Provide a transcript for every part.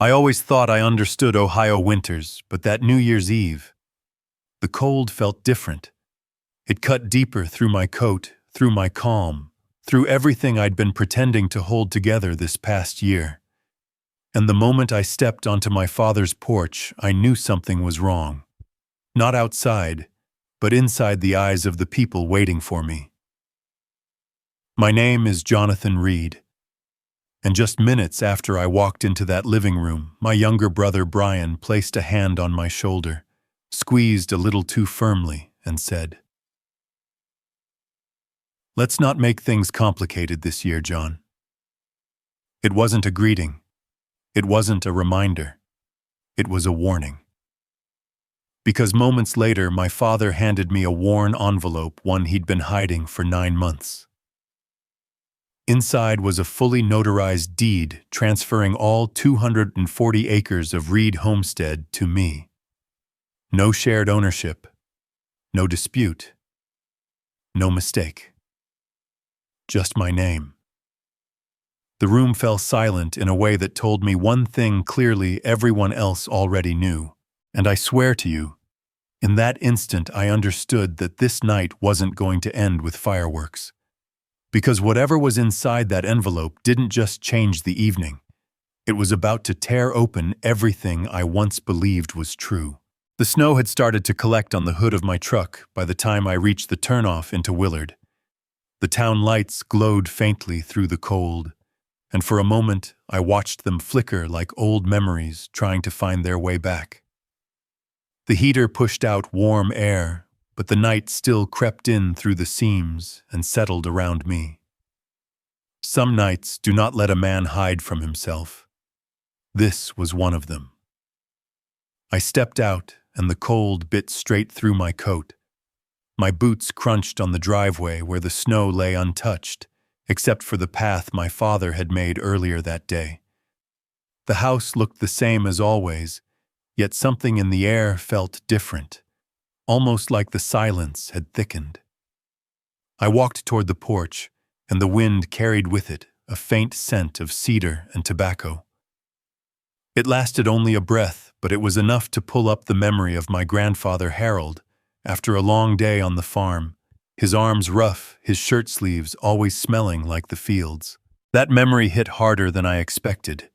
I always thought I understood Ohio winters, but that New Year's Eve, the cold felt different. It cut deeper through my coat, through my calm, through everything I'd been pretending to hold together this past year. And the moment I stepped onto my father's porch, I knew something was wrong. Not outside, but inside the eyes of the people waiting for me. My name is Jonathan Reed. And just minutes after I walked into that living room, my younger brother Brian placed a hand on my shoulder, squeezed a little too firmly, and said, "Let's not make things complicated this year, John." It wasn't a greeting. It wasn't a reminder. It was a warning. Because moments later, my father handed me a worn envelope, one he'd been hiding for 9 months. Inside was a fully notarized deed transferring all 240 acres of Reed Homestead to me. No shared ownership, no dispute, no mistake. Just my name. The room fell silent in a way that told me one thing clearly everyone else already knew. And I swear to you, in that instant I understood that this night wasn't going to end with fireworks. Because whatever was inside that envelope didn't just change the evening. It was about to tear open everything I once believed was true. The snow had started to collect on the hood of my truck by the time I reached the turnoff into Willard. The town lights glowed faintly through the cold, and for a moment I watched them flicker like old memories trying to find their way back. The heater pushed out warm air, but the night still crept in through the seams and settled around me. Some nights do not let a man hide from himself. This was one of them. I stepped out, and the cold bit straight through my coat. My boots crunched on the driveway where the snow lay untouched, except for the path my father had made earlier that day. The house looked the same as always, yet something in the air felt different. Almost like the silence had thickened. I walked toward the porch, and the wind carried with it a faint scent of cedar and tobacco. It lasted only a breath, but it was enough to pull up the memory of my grandfather Harold, after a long day on the farm, his arms rough, his shirt sleeves always smelling like the fields. That memory hit harder than I expected.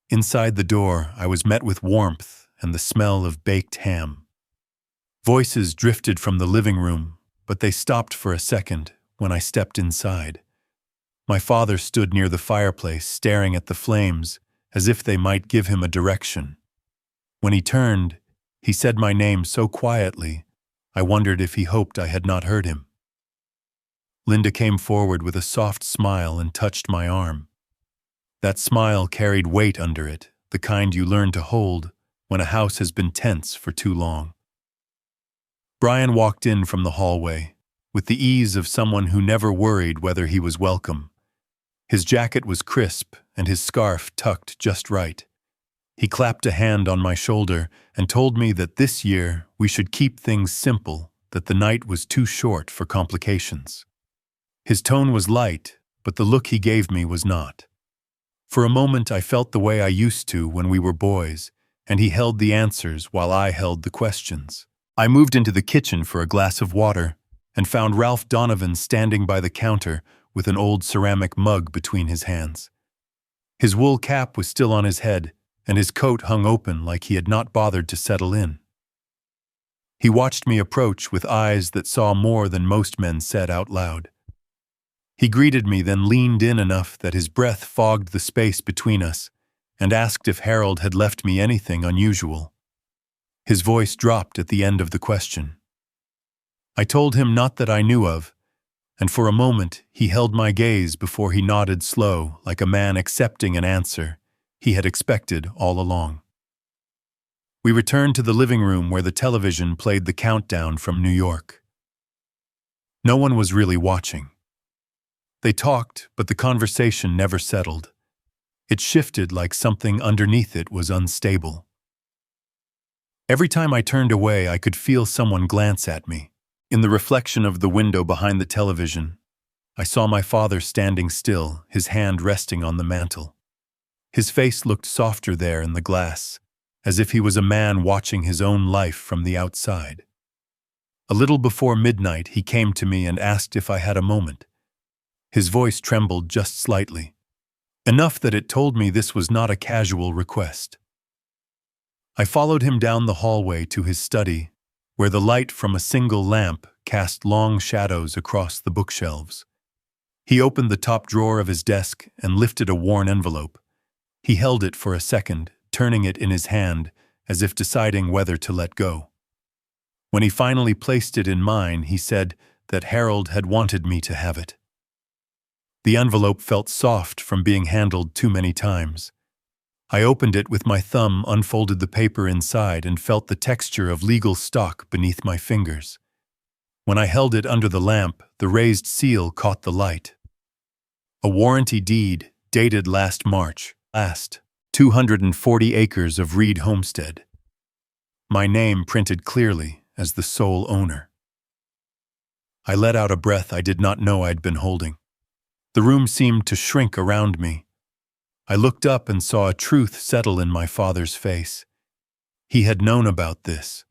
Inside the door, I was met with warmth and the smell of baked ham. Voices drifted from the living room, but they stopped for a second when I stepped inside. My father stood near the fireplace, staring at the flames, as if they might give him a direction. When he turned, he said my name so quietly, I wondered if he hoped I had not heard him. Linda came forward with a soft smile and touched my arm. That smile carried weight under it, the kind you learn to hold when a house has been tense for too long. Brian walked in from the hallway, with the ease of someone who never worried whether he was welcome. His jacket was crisp and his scarf tucked just right. He clapped a hand on my shoulder and told me that this year we should keep things simple, that the night was too short for complications. His tone was light, but the look he gave me was not. For a moment I felt the way I used to when we were boys, and he held the answers while I held the questions. I moved into the kitchen for a glass of water and found Ralph Donovan standing by the counter with an old ceramic mug between his hands. His wool cap was still on his head, and his coat hung open like he had not bothered to settle in. He watched me approach with eyes that saw more than most men said out loud. He greeted me, then leaned in enough that his breath fogged the space between us, and asked if Harold had left me anything unusual. His voice dropped at the end of the question. I told him not that I knew of, and for a moment he held my gaze before he nodded slow, like a man accepting an answer he had expected all along. We returned to the living room where the television played the countdown from New York. No one was really watching. They talked, but the conversation never settled. It shifted like something underneath it was unstable. Every time I turned away, I could feel someone glance at me. In the reflection of the window behind the television, I saw my father standing still, his hand resting on the mantel. His face looked softer there in the glass, as if he was a man watching his own life from the outside. A little before midnight, he came to me and asked if I had a moment. His voice trembled just slightly, enough that it told me this was not a casual request. I followed him down the hallway to his study, where the light from a single lamp cast long shadows across the bookshelves. He opened the top drawer of his desk and lifted a worn envelope. He held it for a second, turning it in his hand, as if deciding whether to let go. When he finally placed it in mine, he said that Harold had wanted me to have it. The envelope felt soft from being handled too many times. I opened it with my thumb, unfolded the paper inside, and felt the texture of legal stock beneath my fingers. When I held it under the lamp, the raised seal caught the light. A warranty deed, dated last March, 240 acres of Reed Homestead. My name printed clearly as the sole owner. I let out a breath I did not know I'd been holding. The room seemed to shrink around me. I looked up and saw a truth settle in my father's face. He had known about this.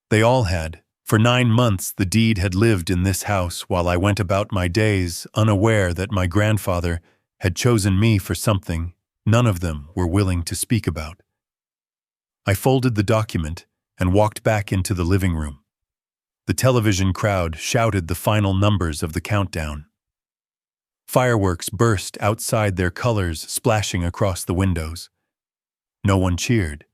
They all had. For 9 months the deed had lived in this house while I went about my days, unaware that my grandfather had chosen me for something none of them were willing to speak about. I folded the document and walked back into the living room. The television crowd shouted the final numbers of the countdown. Fireworks burst outside, their colors splashing across the windows. No one cheered.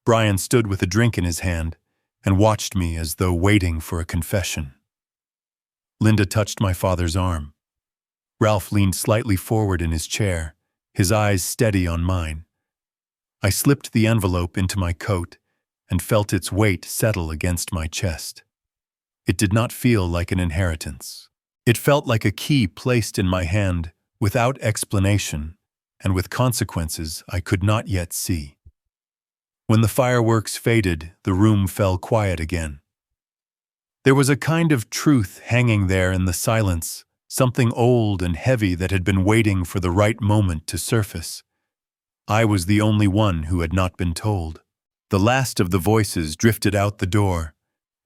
Brian stood with a drink in his hand and watched me as though waiting for a confession. Linda touched my father's arm. Ralph leaned slightly forward in his chair, his eyes steady on mine. I slipped the envelope into my coat and felt its weight settle against my chest. It did not feel like an inheritance. It felt like a key placed in my hand without explanation and with consequences I could not yet see. When the fireworks faded, the room fell quiet again. There was a kind of truth hanging there in the silence, something old and heavy that had been waiting for the right moment to surface. I was the only one who had not been told. The last of the voices drifted out the door,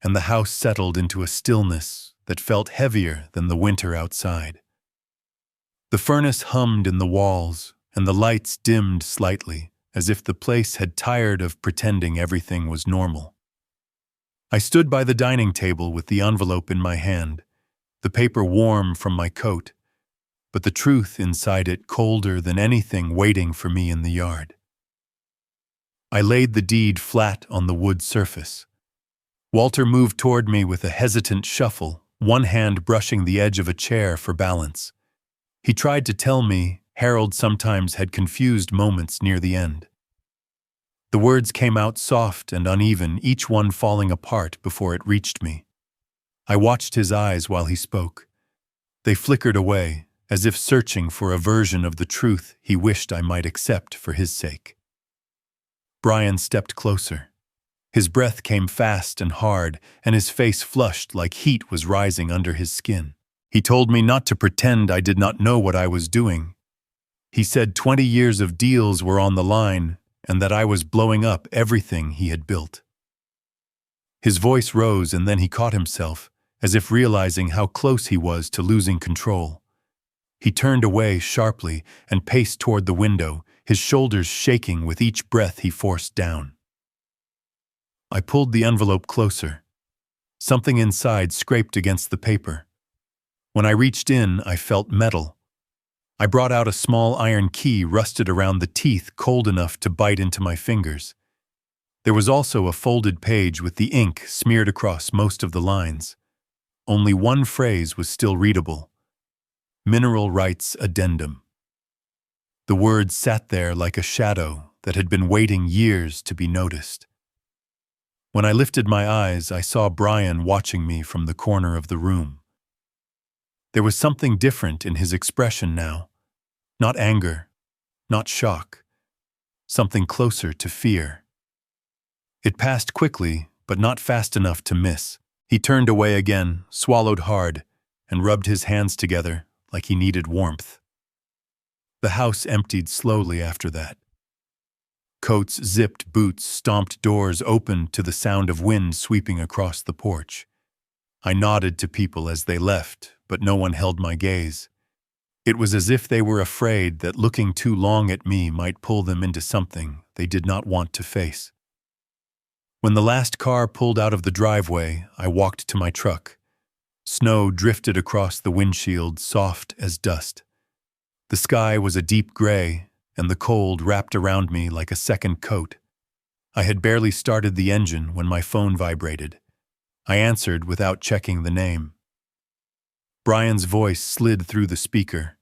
and the house settled into a stillness that felt heavier than the winter outside. The furnace hummed in the walls, and the lights dimmed slightly, as if the place had tired of pretending everything was normal. I stood by the dining table with the envelope in my hand, the paper warm from my coat, but the truth inside it colder than anything waiting for me in the yard. I laid the deed flat on the wood surface. Walter moved toward me with a hesitant shuffle, one hand brushing the edge of a chair for balance. He tried to tell me Harold sometimes had confused moments near the end. The words came out soft and uneven, each one falling apart before it reached me. I watched his eyes while he spoke. They flickered away, as if searching for a version of the truth he wished I might accept for his sake. Brian stepped closer. His breath came fast and hard, and his face flushed like heat was rising under his skin. He told me not to pretend I did not know what I was doing. He said 20 years of deals were on the line, and that I was blowing up everything he had built. His voice rose, and then he caught himself, as if realizing how close he was to losing control. He turned away sharply and paced toward the window, his shoulders shaking with each breath he forced down. I pulled the envelope closer. Something inside scraped against the paper. When I reached in, I felt metal. I brought out a small iron key rusted around the teeth, cold enough to bite into my fingers. There was also a folded page with the ink smeared across most of the lines. Only one phrase was still readable: Mineral Rights Addendum. The words sat there like a shadow that had been waiting years to be noticed. When I lifted my eyes, I saw Brian watching me from the corner of the room. There was something different in his expression now. Not anger, not shock. Something closer to fear. It passed quickly, but not fast enough to miss. He turned away again, swallowed hard, and rubbed his hands together like he needed warmth. The house emptied slowly after that. Coats zipped, boots stomped, doors opened to the sound of wind sweeping across the porch. I nodded to people as they left, but no one held my gaze. It was as if they were afraid that looking too long at me might pull them into something they did not want to face. When the last car pulled out of the driveway, I walked to my truck. Snow drifted across the windshield, soft as dust. The sky was a deep gray, and the cold wrapped around me like a second coat. I had barely started the engine when my phone vibrated. I answered without checking the name. Brian's voice slid through the speaker.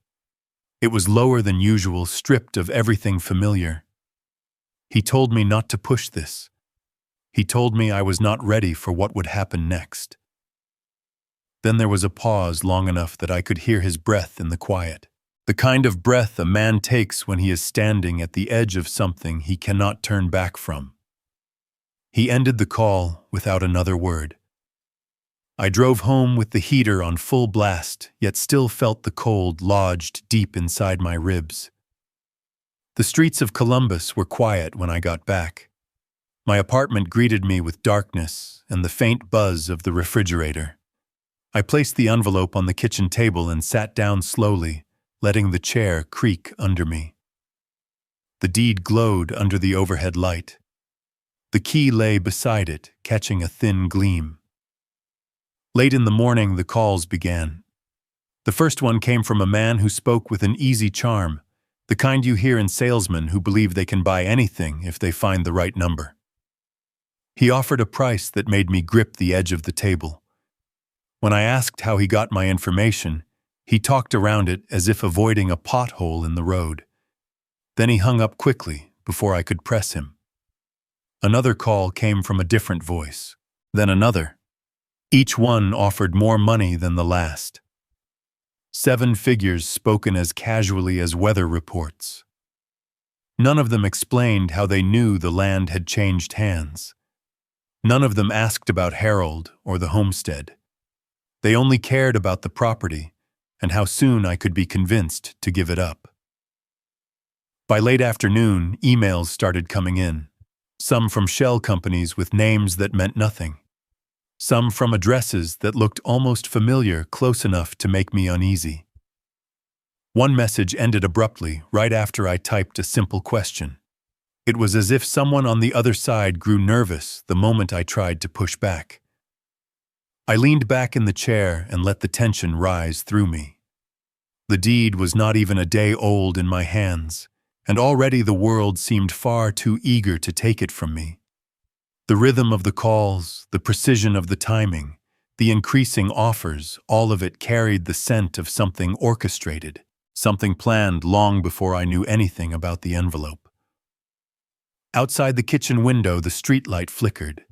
It was lower than usual, stripped of everything familiar. He told me not to push this. He told me I was not ready for what would happen next. Then there was a pause long enough that I could hear his breath in the quiet. The kind of breath a man takes when he is standing at the edge of something he cannot turn back from. He ended the call without another word. I drove home with the heater on full blast, yet still felt the cold lodged deep inside my ribs. The streets of Columbus were quiet when I got back. My apartment greeted me with darkness and the faint buzz of the refrigerator. I placed the envelope on the kitchen table and sat down slowly, letting the chair creak under me. The deed glowed under the overhead light. The key lay beside it, catching a thin gleam. Late in the morning, the calls began. The first one came from a man who spoke with an easy charm, the kind you hear in salesmen who believe they can buy anything if they find the right number. He offered a price that made me grip the edge of the table. When I asked how he got my information, he talked around it as if avoiding a pothole in the road. Then he hung up quickly before I could press him. Another call came from a different voice, then another. Each one offered more money than the last. 7 figures spoken as casually as weather reports. None of them explained how they knew the land had changed hands. None of them asked about Harold or the homestead. They only cared about the property and how soon I could be convinced to give it up. By late afternoon, emails started coming in, some from shell companies with names that meant nothing, some from addresses that looked almost familiar, close enough to make me uneasy. One message ended abruptly right after I typed a simple question. It was as if someone on the other side grew nervous the moment I tried to push back. I leaned back in the chair and let the tension rise through me. The deed was not even a day old in my hands, and already the world seemed far too eager to take it from me. The rhythm of the calls, the precision of the timing, the increasing offers, all of it carried the scent of something orchestrated, something planned long before I knew anything about the envelope. Outside the kitchen window, the streetlight flickered.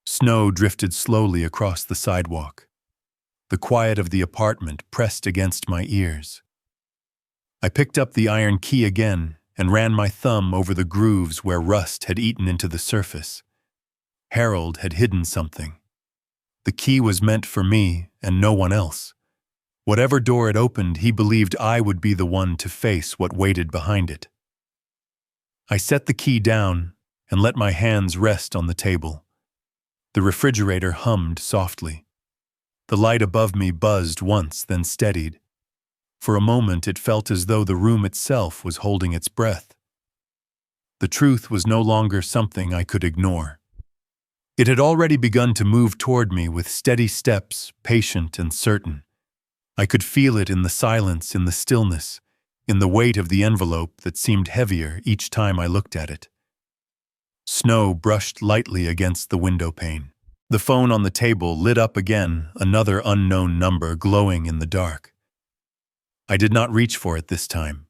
Snow drifted slowly across the sidewalk. The quiet of the apartment pressed against my ears. I picked up the iron key again and ran my thumb over the grooves where rust had eaten into the surface. Harold had hidden something. The key was meant for me and no one else. Whatever door it opened, he believed I would be the one to face what waited behind it. I set the key down and let my hands rest on the table. The refrigerator hummed softly. The light above me buzzed once, then steadied. For a moment it felt as though the room itself was holding its breath. The truth was no longer something I could ignore. It had already begun to move toward me with steady steps, patient and certain. I could feel it in the silence, in the stillness, in the weight of the envelope that seemed heavier each time I looked at it. Snow brushed lightly against the window pane. The phone on the table lit up again, another unknown number glowing in the dark. I did not reach for it this time.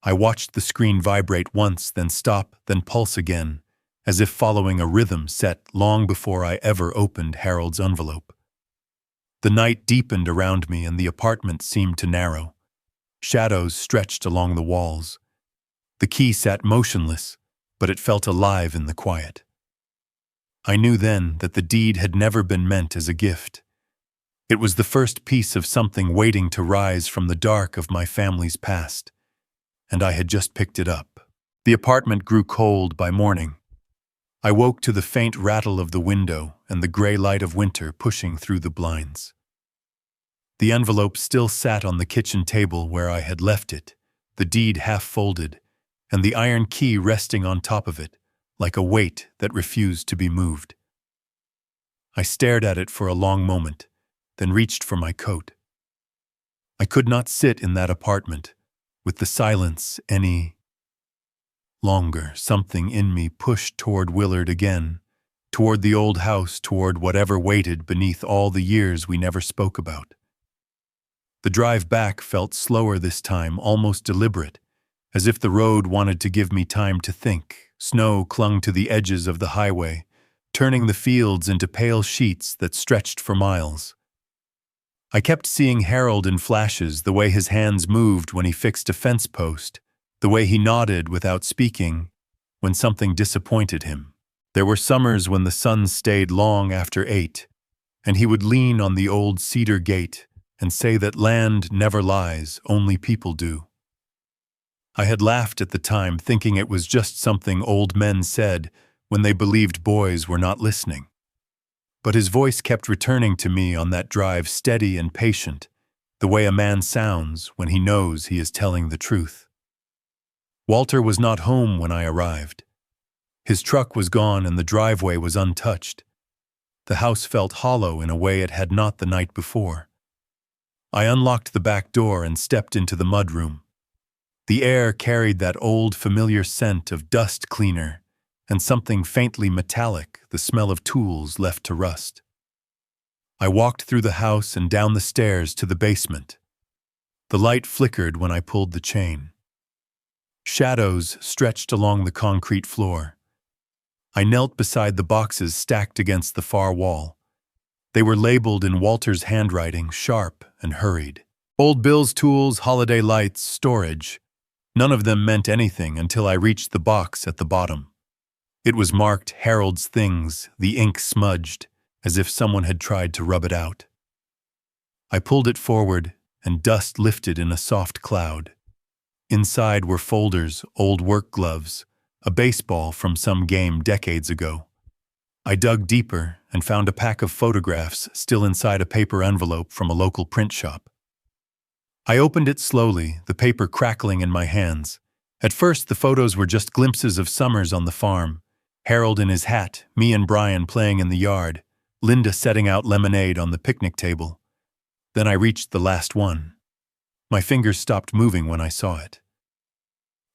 I watched the screen vibrate once, then stop, then pulse again, as if following a rhythm set long before I ever opened Harold's envelope. The night deepened around me and the apartment seemed to narrow. Shadows stretched along the walls. The key sat motionless, but it felt alive in the quiet. I knew then that the deed had never been meant as a gift. It was the first piece of something waiting to rise from the dark of my family's past. and I had just picked it up. The apartment grew cold by morning. I woke to the faint rattle of the window and the gray light of winter pushing through the blinds. The envelope still sat on the kitchen table where I had left it, the deed half folded, and the iron key resting on top of it, like a weight that refused to be moved. I stared at it for a long moment, then reached for my coat. I could not sit in that apartment, with the silence any longer. Something in me pushed toward Willard again, toward the old house, toward whatever waited beneath all the years we never spoke about. The drive back felt slower this time, almost deliberate, as if the road wanted to give me time to think. Snow clung to the edges of the highway, turning the fields into pale sheets that stretched for miles. I kept seeing Harold in flashes, the way his hands moved when he fixed a fence post, the way he nodded without speaking when something disappointed him. There were summers when the sun stayed long after 8, and he would lean on the old cedar gate and say that land never lies, only people do. I had laughed at the time, thinking it was just something old men said when they believed boys were not listening. But his voice kept returning to me on that drive, steady and patient, the way a man sounds when he knows he is telling the truth. Walter was not home when I arrived. His truck was gone and the driveway was untouched. The house felt hollow in a way it had not the night before. I unlocked the back door and stepped into the mudroom. The air carried that old familiar scent of dust cleaner and something faintly metallic, the smell of tools left to rust. I walked through the house and down the stairs to the basement. The light flickered when I pulled the chain. Shadows stretched along the concrete floor. I knelt beside the boxes stacked against the far wall. They were labeled in Walter's handwriting, sharp and hurried. Old Bill's tools, holiday lights, storage. None of them meant anything until I reached the box at the bottom. It was marked Harold's Things, the ink smudged, as if someone had tried to rub it out. I pulled it forward, and dust lifted in a soft cloud. Inside were folders, old work gloves, a baseball from some game decades ago. I dug deeper and found a pack of photographs still inside a paper envelope from a local print shop. I opened it slowly, the paper crackling in my hands. At first, the photos were just glimpses of summers on the farm. Harold in his hat, me and Brian playing in the yard, Linda setting out lemonade on the picnic table. Then I reached the last one. My fingers stopped moving when I saw it.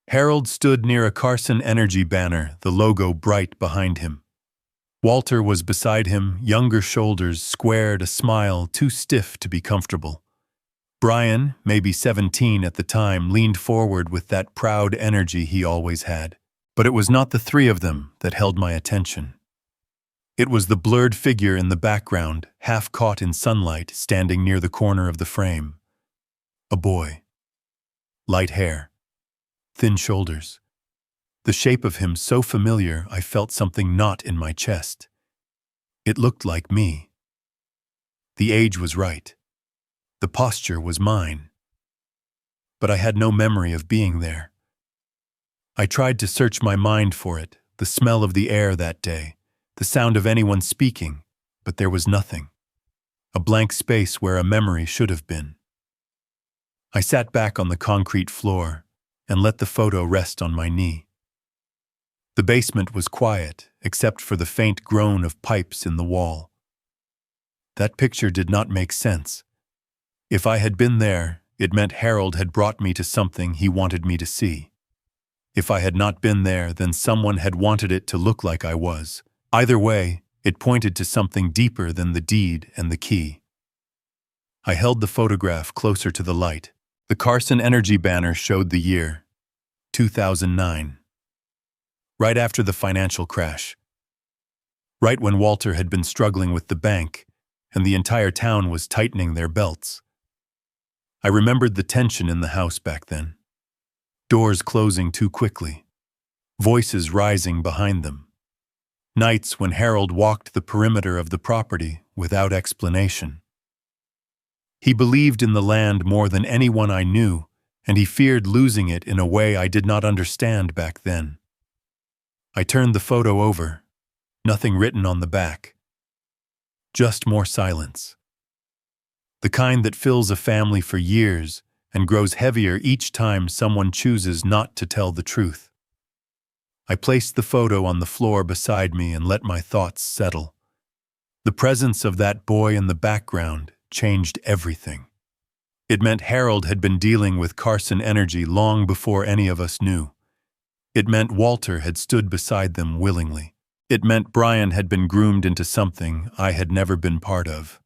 Harold stood near a Carson Energy banner, the logo bright behind him. Walter was beside him, younger shoulders squared, a smile too stiff to be comfortable. Brian, maybe 17 at the time, leaned forward with that proud energy he always had. But it was not the three of them that held my attention. It was the blurred figure in the background, half caught in sunlight, standing near the corner of the frame. A boy. Light hair. Thin shoulders. The shape of him so familiar I felt something knot in my chest. It looked like me. The age was right. The posture was mine. But I had no memory of being there. I tried to search my mind for it, the smell of the air that day, the sound of anyone speaking, but there was nothing. A blank space where a memory should have been. I sat back on the concrete floor and let the photo rest on my knee. The basement was quiet, except for the faint groan of pipes in the wall. That picture did not make sense. If I had been there, it meant Harold had brought me to something he wanted me to see. If I had not been there, then someone had wanted it to look like I was. Either way, it pointed to something deeper than the deed and the key. I held the photograph closer to the light. The Carson Energy banner showed the year, 2009. Right after the financial crash. Right when Walter had been struggling with the bank, and the entire town was tightening their belts. I remembered the tension in the house back then. Doors closing too quickly. Voices rising behind them. Nights when Harold walked the perimeter of the property without explanation. He believed in the land more than anyone I knew, and he feared losing it in a way I did not understand back then. I turned the photo over, nothing written on the back. Just more silence. The kind that fills a family for years and grows heavier each time someone chooses not to tell the truth. I placed the photo on the floor beside me and let my thoughts settle. The presence of that boy in the background changed everything. It meant Harold had been dealing with Carson energy long before any of us knew. It meant Walter had stood beside them willingly. It meant Brian had been groomed into something I had never been part of.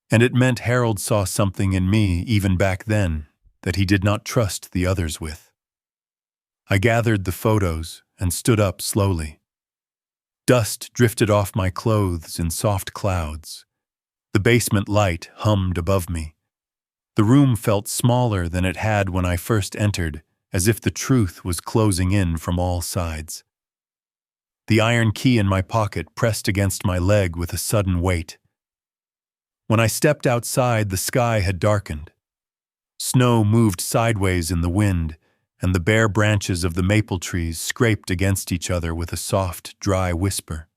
And it meant Harold saw something in me even back then that he did not trust the others with. I gathered the photos and stood up slowly. Dust drifted off my clothes in soft clouds. The basement light hummed above me. The room felt smaller than it had when I first entered, as if the truth was closing in from all sides. The iron key in my pocket pressed against my leg with a sudden weight. When I stepped outside, the sky had darkened. Snow moved sideways in the wind, and the bare branches of the maple trees scraped against each other with a soft, dry whisper.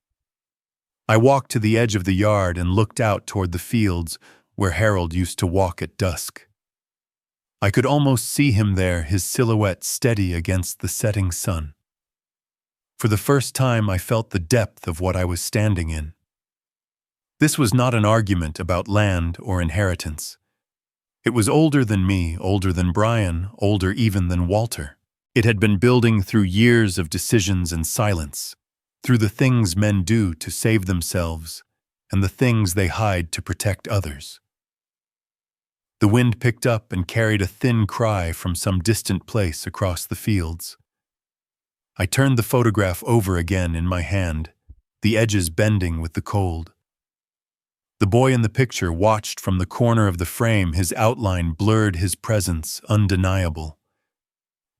I walked to the edge of the yard and looked out toward the fields where Harold used to walk at dusk. I could almost see him there, his silhouette steady against the setting sun. For the first time, I felt the depth of what I was standing in. This was not an argument about land or inheritance. It was older than me, older than Brian, older even than Walter. It had been building through years of decisions and silence, through the things men do to save themselves and the things they hide to protect others. The wind picked up and carried a thin cry from some distant place across the fields. I turned the photograph over again in my hand, the edges bending with the cold. The boy in the picture watched from the corner of the frame, his outline blurred, his presence undeniable.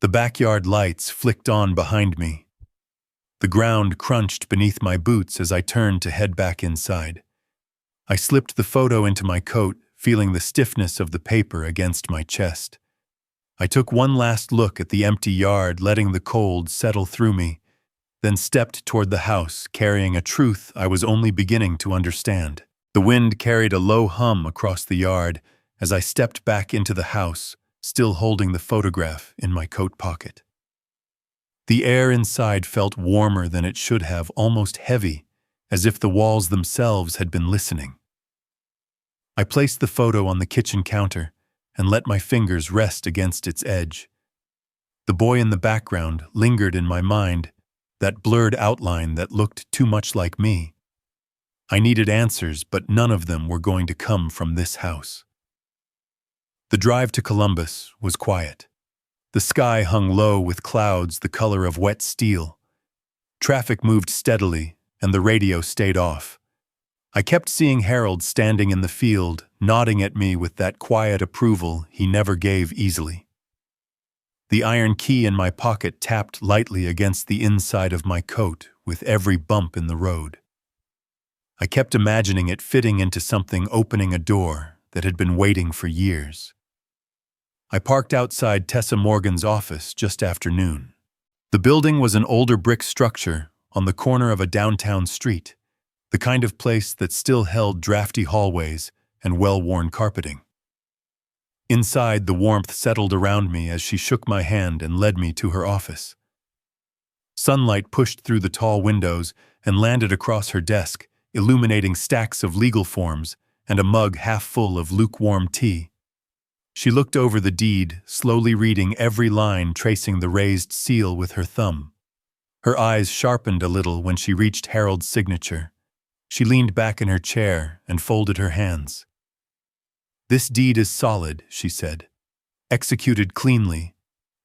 The backyard lights flicked on behind me. The ground crunched beneath my boots as I turned to head back inside. I slipped the photo into my coat, feeling the stiffness of the paper against my chest. I took one last look at the empty yard, letting the cold settle through me, then stepped toward the house, carrying a truth I was only beginning to understand. The wind carried a low hum across the yard as I stepped back into the house, still holding the photograph in my coat pocket. The air inside felt warmer than it should have, almost heavy, as if the walls themselves had been listening. I placed the photo on the kitchen counter and let my fingers rest against its edge. The boy in the background lingered in my mind, that blurred outline that looked too much like me. I needed answers, but none of them were going to come from this house. The drive to Columbus was quiet. The sky hung low with clouds the color of wet steel. Traffic moved steadily, and the radio stayed off. I kept seeing Harold standing in the field, nodding at me with that quiet approval he never gave easily. The iron key in my pocket tapped lightly against the inside of my coat with every bump in the road. I kept imagining it fitting into something, opening a door that had been waiting for years. I parked outside Tessa Morgan's office just after noon. The building was an older brick structure on the corner of a downtown street, the kind of place that still held drafty hallways and well-worn carpeting. Inside, the warmth settled around me as she shook my hand and led me to her office. Sunlight pushed through the tall windows and landed across her desk, illuminating stacks of legal forms and a mug half full of lukewarm tea. She looked over the deed, slowly reading every line, tracing the raised seal with her thumb. Her eyes sharpened a little when she reached Harold's signature. She leaned back in her chair and folded her hands. "This deed is solid," she said. "Executed cleanly,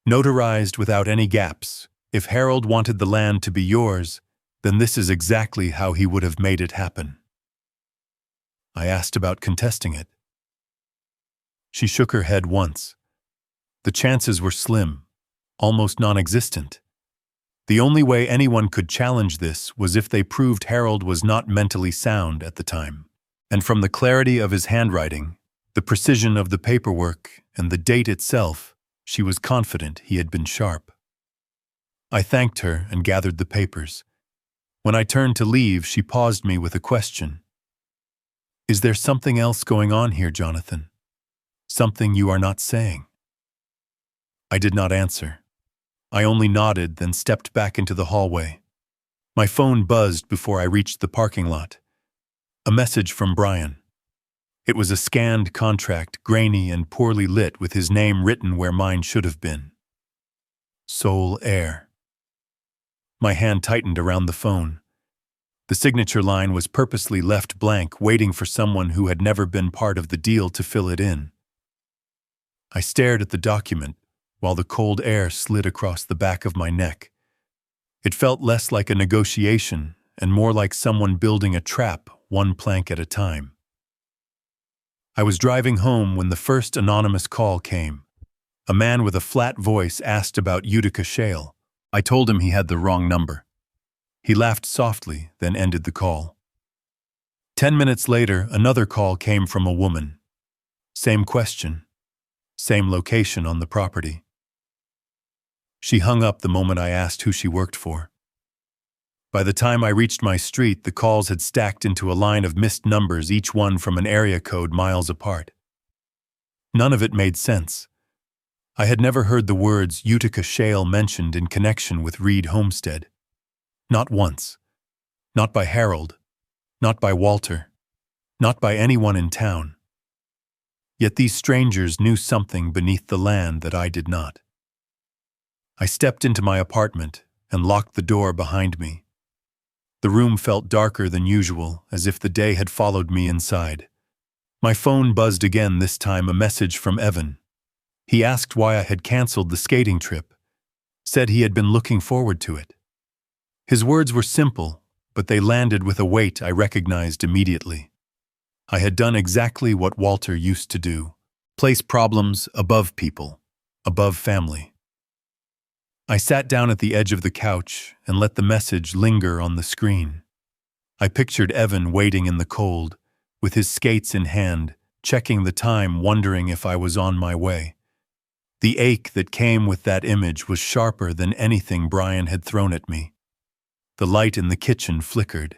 notarized without any gaps. If Harold wanted the land to be yours, then this is exactly how he would have made it happen." I asked about contesting it. She shook her head once. The chances were slim, almost non-existent. The only way anyone could challenge this was if they proved Harold was not mentally sound at the time. And from the clarity of his handwriting, the precision of the paperwork, and the date itself, She was confident he had been sharp. I thanked her and gathered the papers. When I turned to leave, she paused me with a question. Is there something else going on here, Jonathan? Something you are not saying? I did not answer. I only nodded, then stepped back into the hallway. My phone buzzed before I reached the parking lot. A message from Brian. It was a scanned contract, grainy and poorly lit, with his name written where mine should have been. Sole heir. My hand tightened around the phone. The signature line was purposely left blank, waiting for someone who had never been part of the deal to fill it in. I stared at the document while the cold air slid across the back of my neck. It felt less like a negotiation and more like someone building a trap, one plank at a time. I was driving home when the first anonymous call came. A man with a flat voice asked about Utica Shale. I told him he had the wrong number. He laughed softly, then ended the call. 10 minutes later, another call came from a woman. Same question. Same location on the property. She hung up the moment I asked who she worked for. By the time I reached my street, the calls had stacked into a line of missed numbers, each one from an area code miles apart. None of it made sense. I had never heard the words Utica Shale mentioned in connection with Reed Homestead. Not once. Not by Harold. Not by Walter. Not by anyone in town. Yet these strangers knew something beneath the land that I did not. I stepped into my apartment and locked the door behind me. The room felt darker than usual, as if the day had followed me inside. My phone buzzed again, this time a message from Evan. He asked why I had canceled the skating trip, said he had been looking forward to it. His words were simple, but they landed with a weight I recognized immediately. I had done exactly what Walter used to do, place problems above people, above family. I sat down at the edge of the couch and let the message linger on the screen. I pictured Evan waiting in the cold, with his skates in hand, checking the time, wondering if I was on my way. The ache that came with that image was sharper than anything Brian had thrown at me. The light in the kitchen flickered.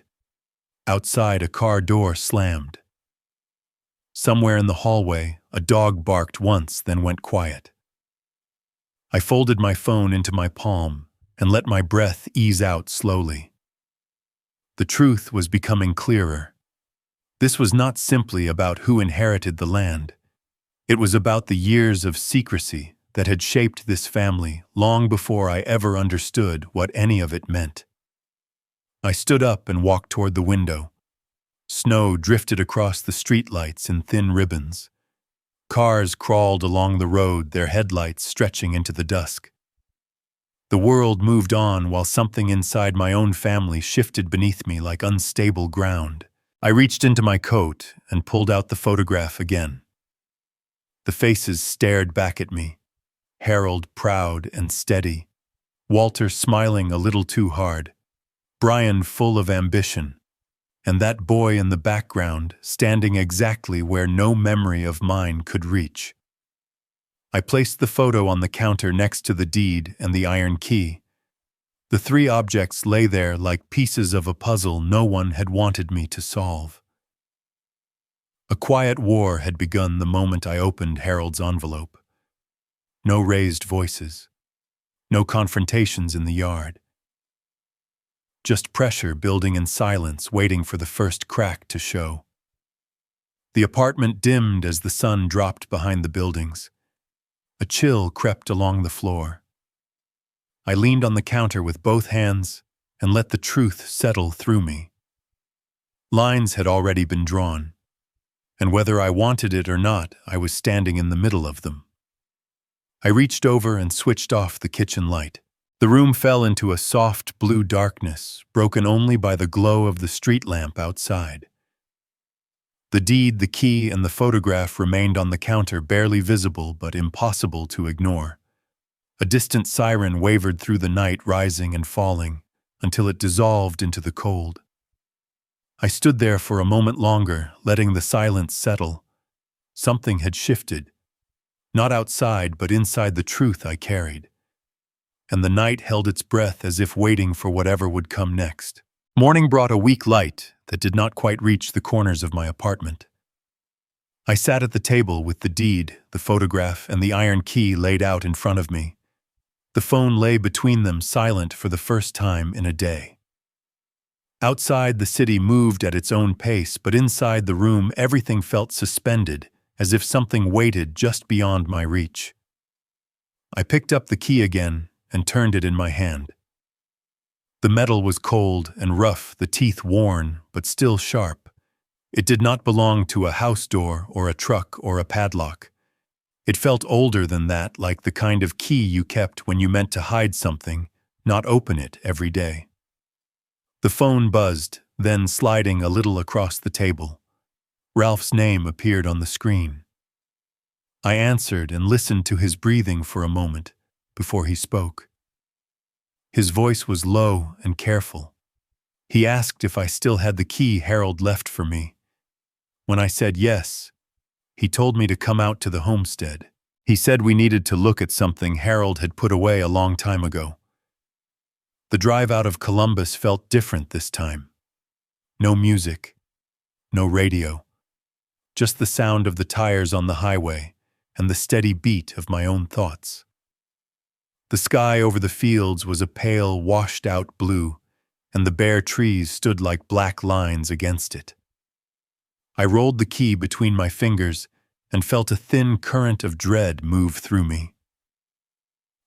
Outside, a car door slammed. Somewhere in the hallway, a dog barked once, then went quiet. I folded my phone into my palm and let my breath ease out slowly. The truth was becoming clearer. This was not simply about who inherited the land. It was about the years of secrecy that had shaped this family long before I ever understood what any of it meant. I stood up and walked toward the window. Snow drifted across the streetlights in thin ribbons. Cars crawled along the road, their headlights stretching into the dusk. The world moved on while something inside my own family shifted beneath me like unstable ground. I reached into my coat and pulled out the photograph again. The faces stared back at me, Harold proud and steady, Walter smiling a little too hard, Brian full of ambition, and that boy in the background standing exactly where no memory of mine could reach. I placed the photo on the counter next to the deed and the iron key. The three objects lay there like pieces of a puzzle no one had wanted me to solve. A quiet war had begun the moment I opened Harold's envelope. No raised voices. No confrontations in the yard. Just pressure building in silence, waiting for the first crack to show. The apartment dimmed as the sun dropped behind the buildings. A chill crept along the floor. I leaned on the counter with both hands and let the truth settle through me. Lines had already been drawn, and whether I wanted it or not, I was standing in the middle of them. I reached over and switched off the kitchen light. The room fell into a soft blue darkness, broken only by the glow of the street lamp outside. The deed, the key, and the photograph remained on the counter, barely visible but impossible to ignore. A distant siren wavered through the night, rising and falling, until it dissolved into the cold. I stood there for a moment longer, letting the silence settle. Something had shifted. not outside but inside the truth I carried. And the night held its breath as if waiting for whatever would come next. Morning brought a weak light that did not quite reach the corners of my apartment. I sat at the table with the deed, the photograph, and the iron key laid out in front of me. The phone lay between them, silent for the first time in a day. Outside, the city moved at its own pace, but inside the room everything felt suspended, as if something waited just beyond my reach. I picked up the key again and turned it in my hand. The metal was cold and rough, the teeth worn, but still sharp. It did not belong to a house door or a truck or a padlock. It felt older than that, like the kind of key you kept when you meant to hide something, not open it every day. The phone buzzed, then sliding a little across the table. Ralph's name appeared on the screen. I answered and listened to his breathing for a moment before he spoke. His voice was low and careful. He asked if I still had the key Harold left for me. When I said yes, he told me to come out to the homestead. He said we needed to look at something Harold had put away a long time ago. The drive out of Columbus felt different this time. No music, no radio, just the sound of the tires on the highway and the steady beat of my own thoughts. The sky over the fields was a pale, washed-out blue, and the bare trees stood like black lines against it. I rolled the key between my fingers and felt a thin current of dread move through me.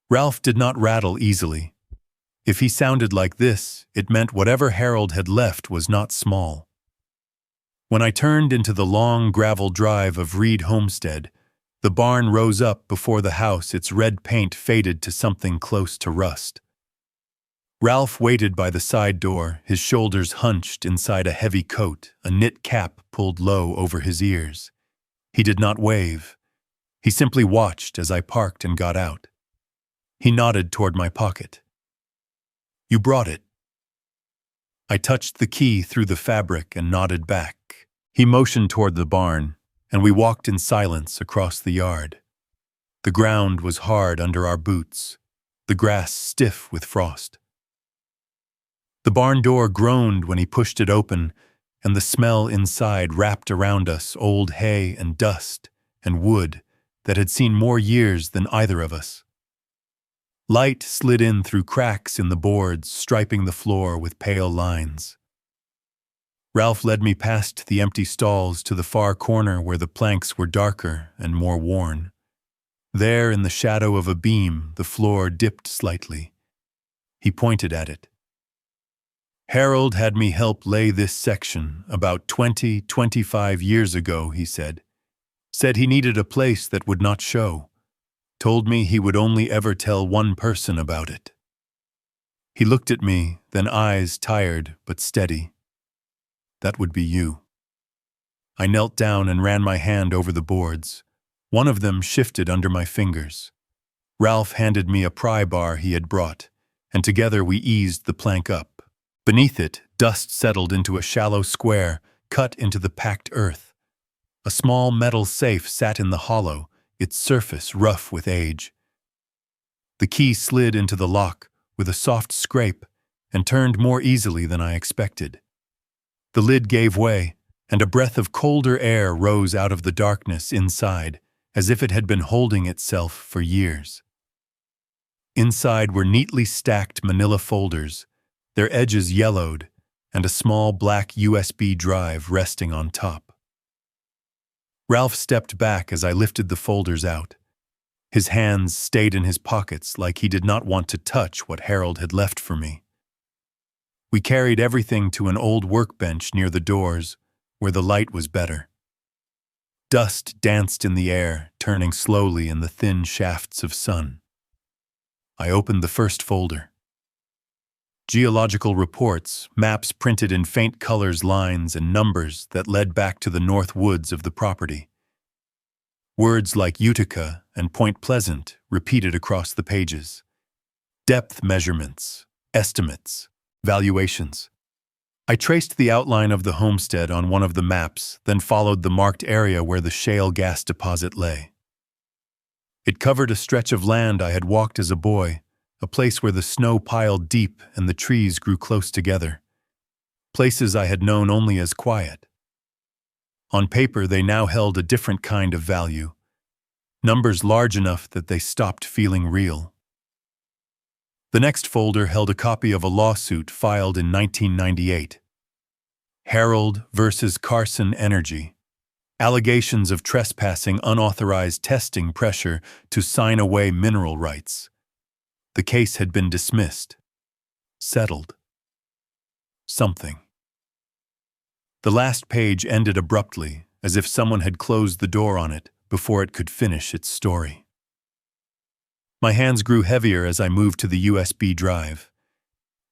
Ralph did not rattle easily. If he sounded like this, it meant whatever Harold had left was not small. When I turned into the long gravel drive of Reed Homestead, the barn rose up before the house, its red paint faded to something close to rust. Ralph waited by the side door, his shoulders hunched inside a heavy coat, a knit cap pulled low over his ears. He did not wave. He simply watched as I parked and got out. He nodded toward my pocket. "You brought it." I touched the key through the fabric and nodded back. He motioned toward the barn, and we walked in silence across the yard. The ground was hard under our boots, the grass stiff with frost. The barn door groaned when he pushed it open, and the smell inside wrapped around us old hay and dust and wood that had seen more years than either of us. Light slid in through cracks in the boards, striping the floor with pale lines. Ralph led me past the empty stalls to the far corner where the planks were darker and more worn. There, in the shadow of a beam, the floor dipped slightly. He pointed at it. "Harold had me help lay this section about 25 years ago," he said. "Said he needed a place that would not show. Told me he would only ever tell one person about it." He looked at me, then eyes tired but steady. "That would be you." I knelt down and ran my hand over the boards. One of them shifted under my fingers. Ralph handed me a pry bar he had brought, and together we eased the plank up. Beneath it, dust settled into a shallow square cut into the packed earth. A small metal safe sat in the hollow, its surface rough with age. The key slid into the lock with a soft scrape and turned more easily than I expected. The lid gave way, and a breath of colder air rose out of the darkness inside, as if it had been holding itself for years. Inside were neatly stacked manila folders, their edges yellowed, and a small black USB drive resting on top. Ralph stepped back as I lifted the folders out. His hands stayed in his pockets like he did not want to touch what Harold had left for me. We carried everything to an old workbench near the doors, where the light was better. Dust danced in the air, turning slowly in the thin shafts of sun. I opened the first folder. Geological reports, maps printed in faint colors, lines, and numbers that led back to the north woods of the property. Words like Utica and Point Pleasant repeated across the pages. Depth measurements, estimates, valuations. I traced the outline of the homestead on one of the maps, then followed the marked area where the shale gas deposit lay. It covered a stretch of land I had walked as a boy, a place where the snow piled deep and the trees grew close together. Places I had known only as quiet. On paper, they now held a different kind of value. Numbers large enough that they stopped feeling real. The next folder held a copy of a lawsuit filed in 1998. Harold versus Carson Energy. Allegations of trespassing, unauthorized testing, pressure to sign away mineral rights. The case had been dismissed. Settled. Something. The last page ended abruptly, as if someone had closed the door on it before it could finish its story. My hands grew heavier as I moved to the USB drive.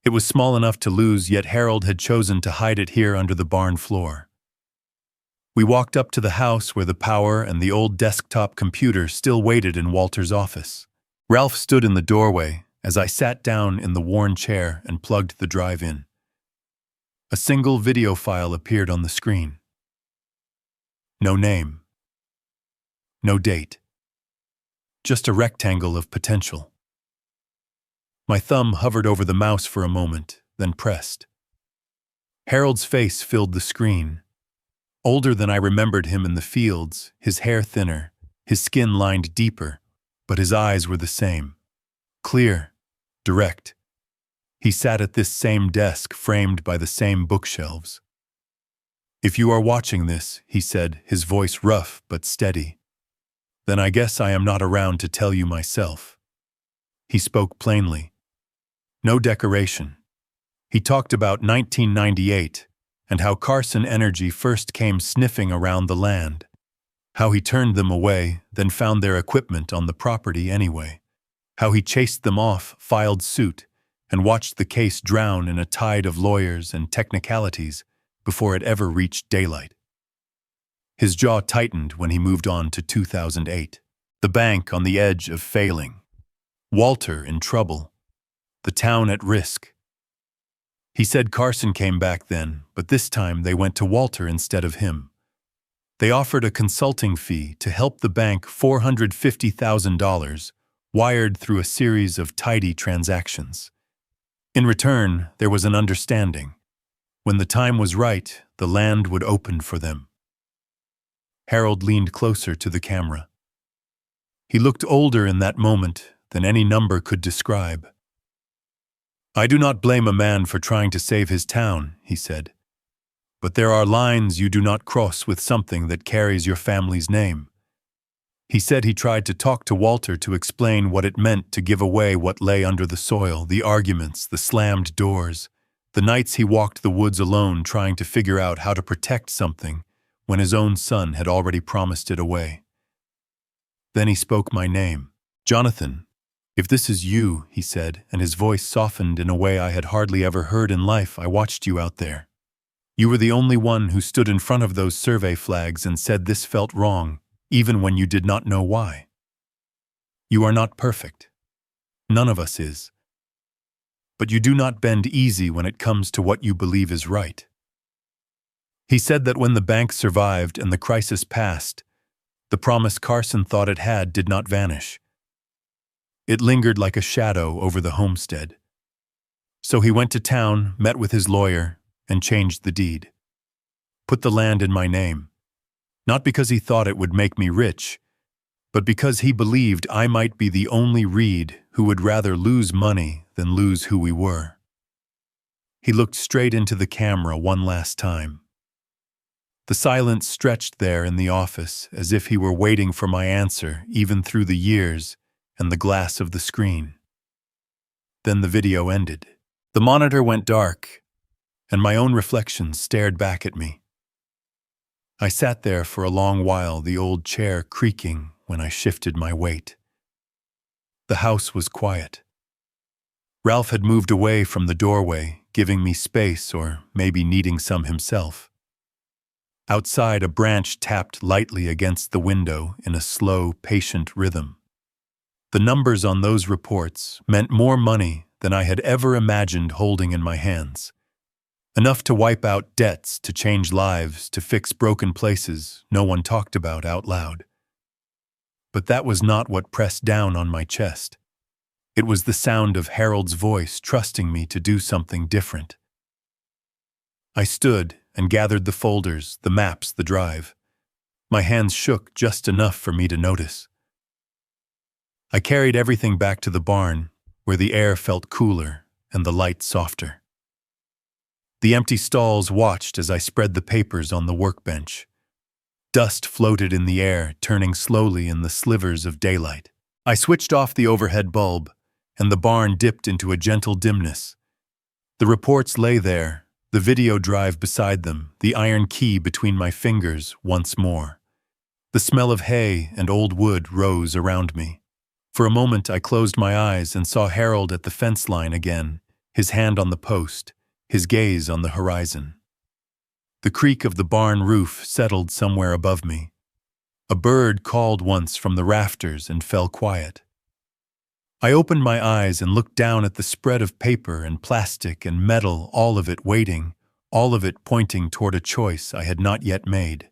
It was small enough to lose, yet Harold had chosen to hide it here under the barn floor. We walked up to the house where the power and the old desktop computer still waited in Walter's office. Ralph stood in the doorway as I sat down in the worn chair and plugged the drive in. A single video file appeared on the screen. No name. No date. Just a rectangle of potential. My thumb hovered over the mouse for a moment, then pressed. Harold's face filled the screen. Older than I remembered him in the fields, his hair thinner, his skin lined deeper, but his eyes were the same. Clear, direct. He sat at this same desk, framed by the same bookshelves. "If you are watching this," he said, his voice rough but steady, "then I guess I am not around to tell you myself." He spoke plainly. No decoration. He talked about 1998 and how Carson Energy first came sniffing around the land. How he turned them away, then found their equipment on the property anyway. How he chased them off, filed suit, and watched the case drown in a tide of lawyers and technicalities before it ever reached daylight. His jaw tightened when he moved on to 2008. The bank on the edge of failing. Walter in trouble. The town at risk. He said Carson came back then, but this time they went to Walter instead of him. They offered a consulting fee to help the bank, $450,000, wired through a series of tidy transactions. In return, there was an understanding. When the time was right, the land would open for them. Harold leaned closer to the camera. He looked older in that moment than any number could describe. "I do not blame a man for trying to save his town," he said. "But there are lines you do not cross with something that carries your family's name." He said he tried to talk to Walter to explain what it meant to give away what lay under the soil, the arguments, the slammed doors, the nights he walked the woods alone trying to figure out how to protect something when his own son had already promised it away. Then he spoke my name. "Jonathan, if this is you," he said, and his voice softened in a way I had hardly ever heard in life. "I watched you out there. You were the only one who stood in front of those survey flags and said this felt wrong, even when you did not know why. You are not perfect. None of us is. But you do not bend easy when it comes to what you believe is right." He said that when the bank survived and the crisis passed, the promise Carson thought it had did not vanish. It lingered like a shadow over the homestead. So he went to town, met with his lawyer, and changed the deed. Put the land in my name. Not because he thought it would make me rich, but because he believed I might be the only Reed who would rather lose money than lose who we were. He looked straight into the camera one last time. The silence stretched there in the office as if he were waiting for my answer even through the years and the glass of the screen. Then the video ended. The monitor went dark, and my own reflection stared back at me. I sat there for a long while, the old chair creaking when I shifted my weight. The house was quiet. Ralph had moved away from the doorway, giving me space or maybe needing some himself. Outside, a branch tapped lightly against the window in a slow, patient rhythm. The numbers on those reports meant more money than I had ever imagined holding in my hands. Enough to wipe out debts, to change lives, to fix broken places no one talked about out loud. But that was not what pressed down on my chest. It was the sound of Harold's voice trusting me to do something different. I stood and gathered the folders, the maps, the drive. My hands shook just enough for me to notice. I carried everything back to the barn, where the air felt cooler and the light softer. The empty stalls watched as I spread the papers on the workbench. Dust floated in the air, turning slowly in the slivers of daylight. I switched off the overhead bulb, and the barn dipped into a gentle dimness. The reports lay there, the video drive beside them, the iron key between my fingers once more. The smell of hay and old wood rose around me. For a moment I closed my eyes and saw Harold at the fence line again, his hand on the post, his gaze on the horizon. The creak of the barn roof settled somewhere above me. A bird called once from the rafters and fell quiet. I opened my eyes and looked down at the spread of paper and plastic and metal, all of it waiting, all of it pointing toward a choice I had not yet made.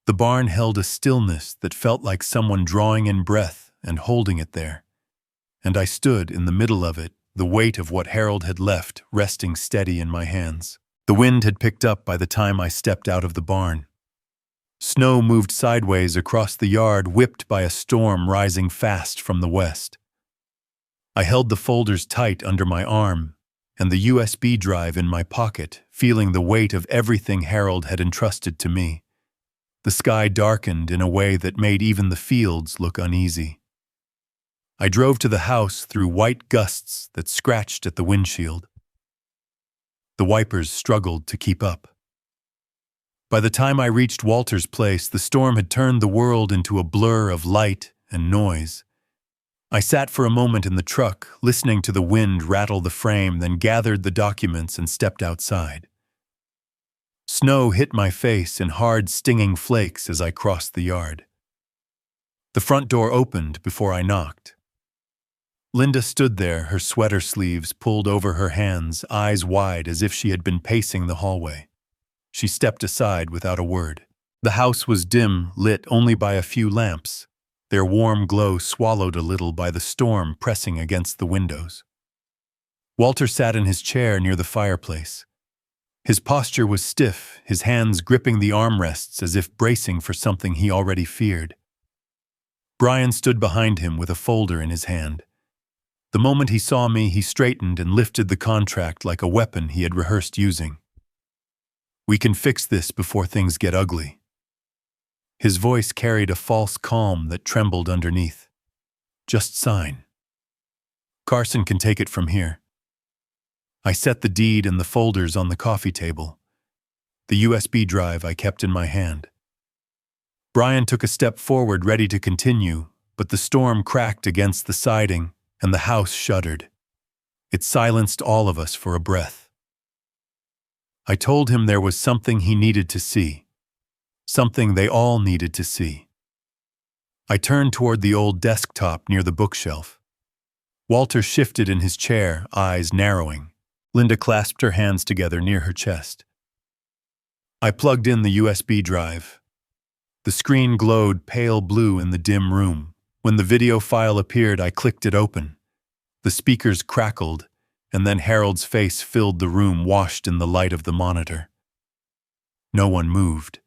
The barn held a stillness that felt like someone drawing in breath and holding it there. And I stood in the middle of it, the weight of what Harold had left resting steady in my hands. The wind had picked up by the time I stepped out of the barn. Snow moved sideways across the yard, whipped by a storm rising fast from the west. I held the folders tight under my arm and the USB drive in my pocket, feeling the weight of everything Harold had entrusted to me. The sky darkened in a way that made even the fields look uneasy. I drove to the house through white gusts that scratched at the windshield. The wipers struggled to keep up. By the time I reached Walter's place, the storm had turned the world into a blur of light and noise. I sat for a moment in the truck, listening to the wind rattle the frame, then gathered the documents and stepped outside. Snow hit my face in hard, stinging flakes as I crossed the yard. The front door opened before I knocked. Linda stood there, her sweater sleeves pulled over her hands, eyes wide as if she had been pacing the hallway. She stepped aside without a word. The house was dim, lit only by a few lamps, their warm glow swallowed a little by the storm pressing against the windows. Walter sat in his chair near the fireplace. His posture was stiff, his hands gripping the armrests as if bracing for something he already feared. Brian stood behind him with a folder in his hand. The moment he saw me, he straightened and lifted the contract like a weapon he had rehearsed using. "We can fix this before things get ugly." His voice carried a false calm that trembled underneath. "Just sign. Carson can take it from here." I set the deed and the folders on the coffee table. The USB drive I kept in my hand. Brian took a step forward, ready to continue, but the storm cracked against the siding and the house shuddered. It silenced all of us for a breath. I told him there was something he needed to see. Something they all needed to see. I turned toward the old desktop near the bookshelf. Walter shifted in his chair, eyes narrowing. Linda clasped her hands together near her chest. I plugged in the USB drive. The screen glowed pale blue in the dim room. When the video file appeared, I clicked it open. The speakers crackled, and then Harold's face filled the room, washed in the light of the monitor. No one moved.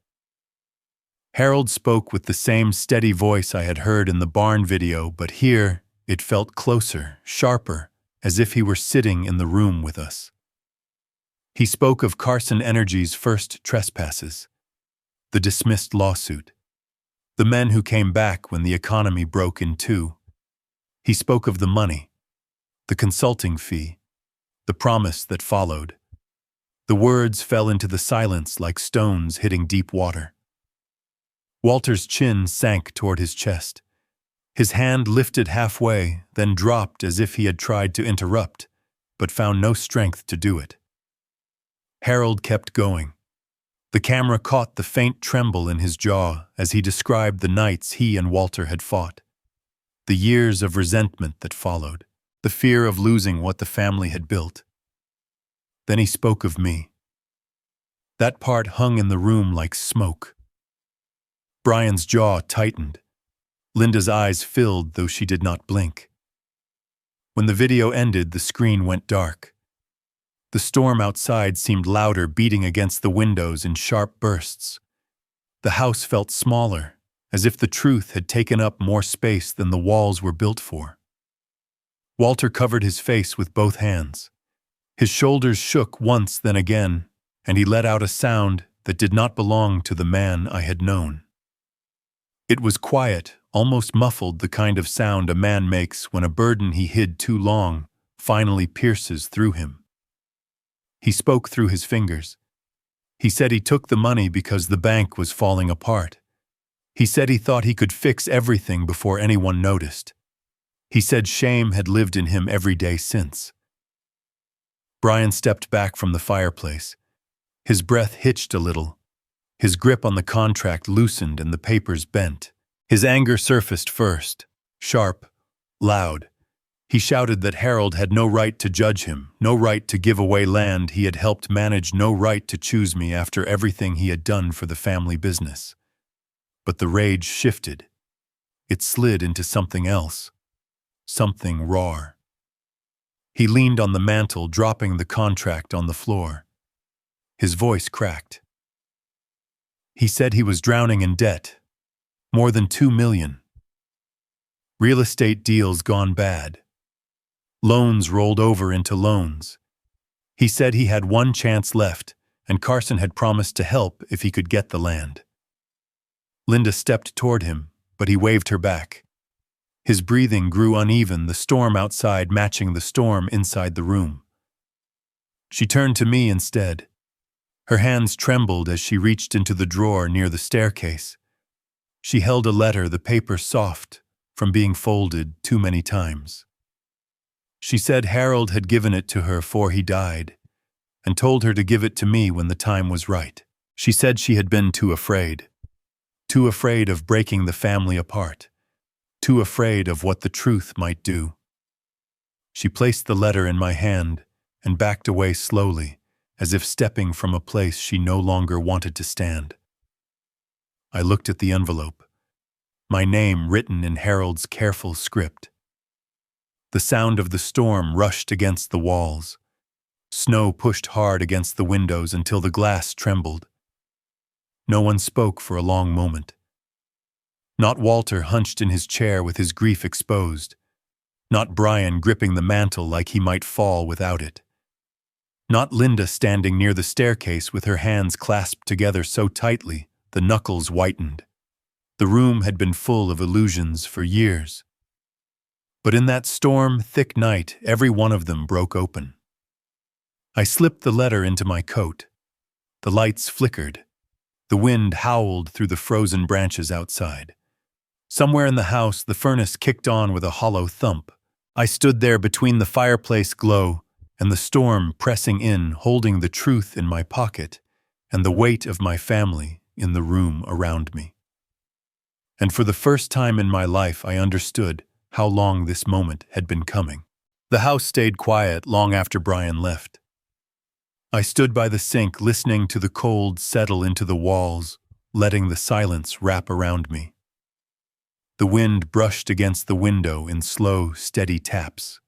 Harold spoke with the same steady voice I had heard in the barn video, but here it felt closer, sharper, as if he were sitting in the room with us. He spoke of Carson Energy's first trespasses, the dismissed lawsuit, the men who came back when the economy broke in two. He spoke of the money, the consulting fee, the promise that followed. The words fell into the silence like stones hitting deep water. Walter's chin sank toward his chest. His hand lifted halfway, then dropped as if he had tried to interrupt, but found no strength to do it. Harold kept going. The camera caught the faint tremble in his jaw as he described the nights he and Walter had fought, the years of resentment that followed, the fear of losing what the family had built. Then he spoke of me. That part hung in the room like smoke. Brian's jaw tightened. Linda's eyes filled, though she did not blink. When the video ended, the screen went dark. The storm outside seemed louder, beating against the windows in sharp bursts. The house felt smaller, as if the truth had taken up more space than the walls were built for. Walter covered his face with both hands. His shoulders shook once, then again, and he let out a sound that did not belong to the man I had known. It was quiet, almost muffled, the kind of sound a man makes when a burden he hid too long finally pierces through him. He spoke through his fingers. He said he took the money because the bank was falling apart. He said he thought he could fix everything before anyone noticed. He said shame had lived in him every day since. Brian stepped back from the fireplace. His breath hitched a little. His grip on the contract loosened and the papers bent. His anger surfaced first, sharp, loud. He shouted that Harold had no right to judge him, no right to give away land he had helped manage, no right to choose me after everything he had done for the family business. But the rage shifted. It slid into something else, something raw. He leaned on the mantel, dropping the contract on the floor. His voice cracked. He said he was drowning in debt, more than $2 million. Real estate deals gone bad. Loans rolled over into loans. He said he had one chance left, and Carson had promised to help if he could get the land. Linda stepped toward him, but he waved her back. His breathing grew uneven, the storm outside matching the storm inside the room. She turned to me instead. Her hands trembled as she reached into the drawer near the staircase. She held a letter, the paper soft from being folded too many times. She said Harold had given it to her before he died, and told her to give it to me when the time was right. She said she had been too afraid of breaking the family apart, too afraid of what the truth might do. She placed the letter in my hand and backed away slowly, as if stepping from a place she no longer wanted to stand. I looked at the envelope, my name written in Harold's careful script. The sound of the storm rushed against the walls. Snow pushed hard against the windows until the glass trembled. No one spoke for a long moment. Not Walter hunched in his chair with his grief exposed. Not Brian gripping the mantel like he might fall without it. Not Linda standing near the staircase with her hands clasped together so tightly the knuckles whitened. The room had been full of illusions for years. But in that storm, thick night, every one of them broke open. I slipped the letter into my coat. The lights flickered. The wind howled through the frozen branches outside. Somewhere in the house, the furnace kicked on with a hollow thump. I stood there between the fireplace glow and the storm pressing in, holding the truth in my pocket and the weight of my family in the room around me. And for the first time in my life, I understood how long this moment had been coming. The house stayed quiet long after Brian left. I stood by the sink, listening to the cold settle into the walls, letting the silence wrap around me. The wind brushed against the window in slow, steady taps.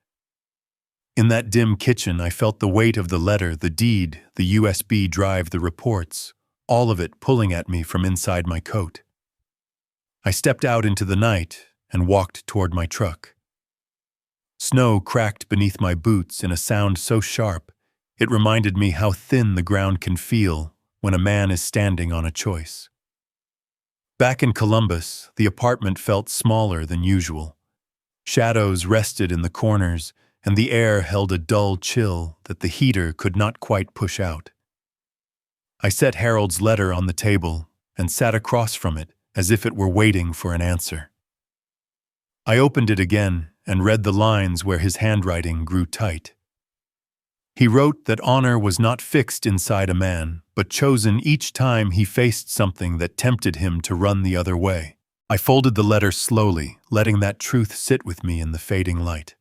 In that dim kitchen, I felt the weight of the letter, the deed, the USB drive, the reports, all of it pulling at me from inside my coat. I stepped out into the night and walked toward my truck. Snow cracked beneath my boots in a sound so sharp, it reminded me how thin the ground can feel when a man is standing on a choice. Back in Columbus, the apartment felt smaller than usual. Shadows rested in the corners, and the air held a dull chill that the heater could not quite push out. I set Harold's letter on the table and sat across from it as if it were waiting for an answer. I opened it again and read the lines where his handwriting grew tight. He wrote that honor was not fixed inside a man, but chosen each time he faced something that tempted him to run the other way. I folded the letter slowly, letting that truth sit with me in the fading light.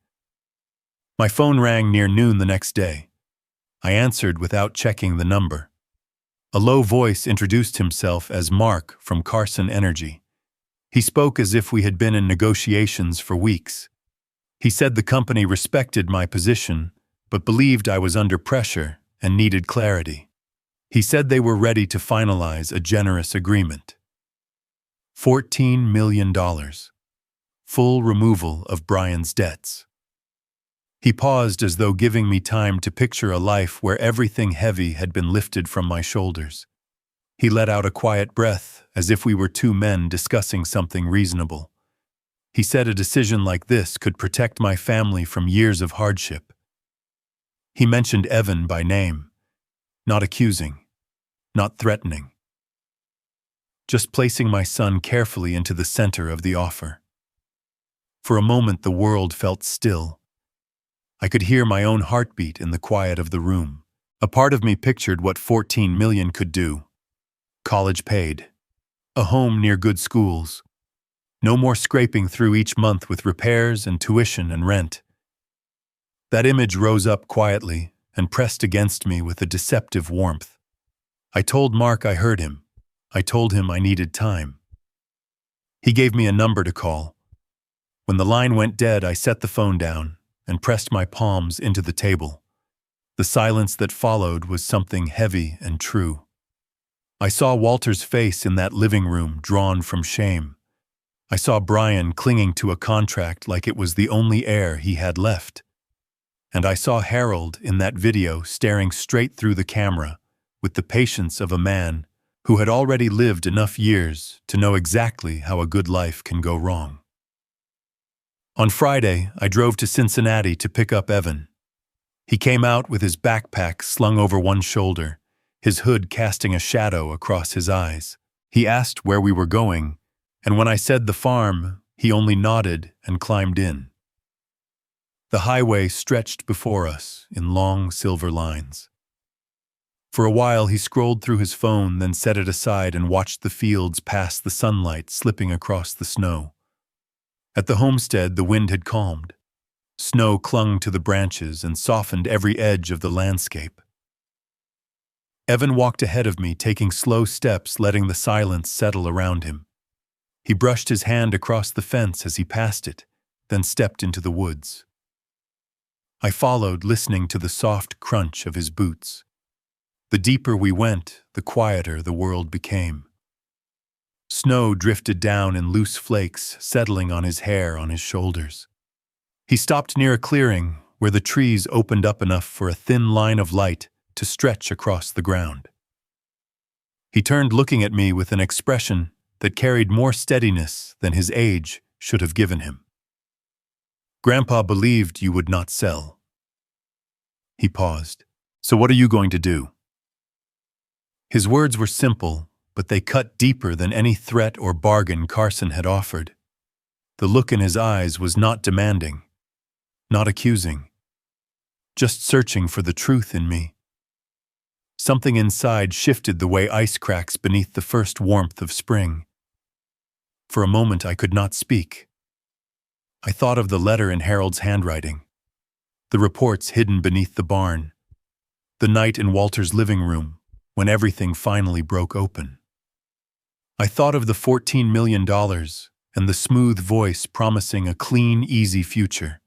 My phone rang near noon the next day. I answered without checking the number. A low voice introduced himself as Mark from Carson Energy. He spoke as if we had been in negotiations for weeks. He said the company respected my position, but believed I was under pressure and needed clarity. He said they were ready to finalize a generous agreement. $14 million. Full removal of Brian's debts. He paused as though giving me time to picture a life where everything heavy had been lifted from my shoulders. He let out a quiet breath, as if we were two men discussing something reasonable. He said a decision like this could protect my family from years of hardship. He mentioned Evan by name, not accusing, not threatening. Just placing my son carefully into the center of the offer. For a moment the world felt still. I could hear my own heartbeat in the quiet of the room. A part of me pictured what 14 million could do. College paid. A home near good schools. No more scraping through each month with repairs and tuition and rent. That image rose up quietly and pressed against me with a deceptive warmth. I told Mark I heard him. I told him I needed time. He gave me a number to call. When the line went dead, I set the phone down and pressed my palms into the table. The silence that followed was something heavy and true. I saw Walter's face in that living room, drawn from shame. I saw Brian clinging to a contract like it was the only heir he had left. And I saw Harold in that video staring straight through the camera with the patience of a man who had already lived enough years to know exactly how a good life can go wrong. On Friday, I drove to Cincinnati to pick up Evan. He came out with his backpack slung over one shoulder, his hood casting a shadow across his eyes. He asked where we were going, and when I said the farm, he only nodded and climbed in. The highway stretched before us in long silver lines. For a while he scrolled through his phone, then set it aside and watched the fields past the sunlight slipping across the snow. At the homestead, the wind had calmed. Snow clung to the branches and softened every edge of the landscape. Evan walked ahead of me, taking slow steps, letting the silence settle around him. He brushed his hand across the fence as he passed it, then stepped into the woods. I followed, listening to the soft crunch of his boots. The deeper we went, the quieter the world became. Snow drifted down in loose flakes, settling on his hair, on his shoulders. He stopped near a clearing where the trees opened up enough for a thin line of light to stretch across the ground. He turned, looking at me with an expression that carried more steadiness than his age should have given him. "Grandpa believed you would not sell." He paused. "So what are you going to do?" His words were simple, but they cut deeper than any threat or bargain Carson had offered. The look in his eyes was not demanding, not accusing, just searching for the truth in me. Something inside shifted the way ice cracks beneath the first warmth of spring. For a moment I could not speak. I thought of the letter in Harold's handwriting, the reports hidden beneath the barn, the night in Walter's living room when everything finally broke open. I thought of the $14 million and the smooth voice promising a clean, easy future.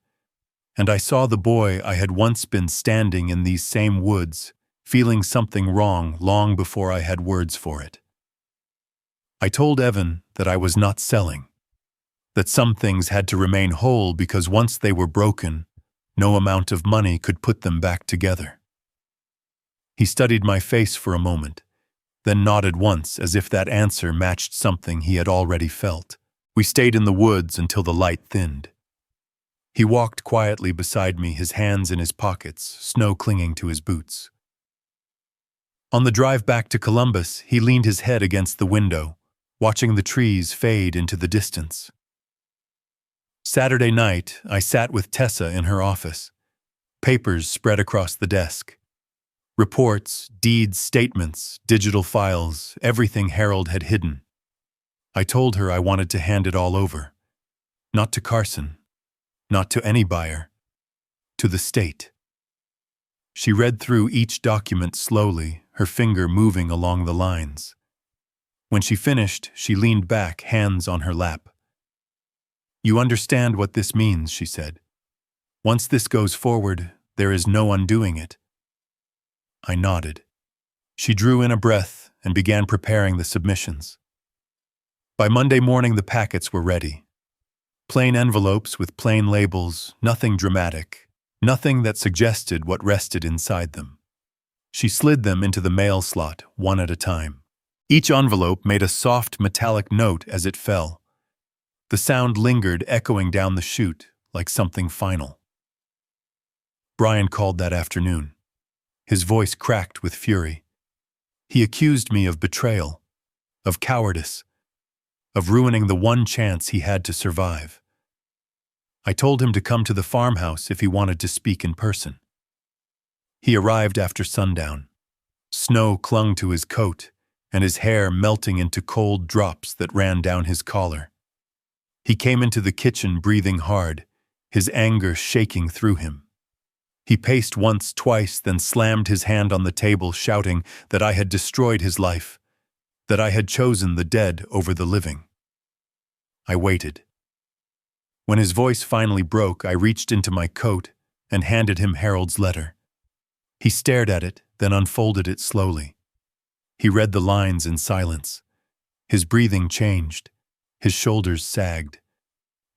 And I saw the boy I had once been standing in these same woods, feeling something wrong long before I had words for it. I told Evan that I was not selling, that some things had to remain whole because once they were broken, no amount of money could put them back together. He studied my face for a moment, then nodded once as if that answer matched something he had already felt. We stayed in the woods until the light thinned. He walked quietly beside me, his hands in his pockets, snow clinging to his boots. On the drive back to Columbus, he leaned his head against the window, watching the trees fade into the distance. Saturday night, I sat with Tessa in her office. Papers spread across the desk. Reports, deeds, statements, digital files, everything Harold had hidden. I told her I wanted to hand it all over. Not to Carson, not to any buyer, to the state. She read through each document slowly, her finger moving along the lines. When she finished, she leaned back, hands on her lap. "You understand what this means," she said. "Once this goes forward, there is no undoing it." I nodded. She drew in a breath and began preparing the submissions. By Monday morning, the packets were ready. Plain envelopes with plain labels, nothing dramatic, nothing that suggested what rested inside them. She slid them into the mail slot, one at a time. Each envelope made a soft metallic note as it fell. The sound lingered, echoing down the chute like something final. Brian called that afternoon. His voice cracked with fury. He accused me of betrayal, of cowardice, of ruining the one chance he had to survive. I told him to come to the farmhouse if he wanted to speak in person. He arrived after sundown. Snow clung to his coat, and his hair melting into cold drops that ran down his collar. He came into the kitchen breathing hard, his anger shaking through him. He paced once, twice, then slammed his hand on the table, shouting that I had destroyed his life, that I had chosen the dead over the living. I waited. When his voice finally broke, I reached into my coat and handed him Harold's letter. He stared at it, then unfolded it slowly. He read the lines in silence. His breathing changed. His shoulders sagged.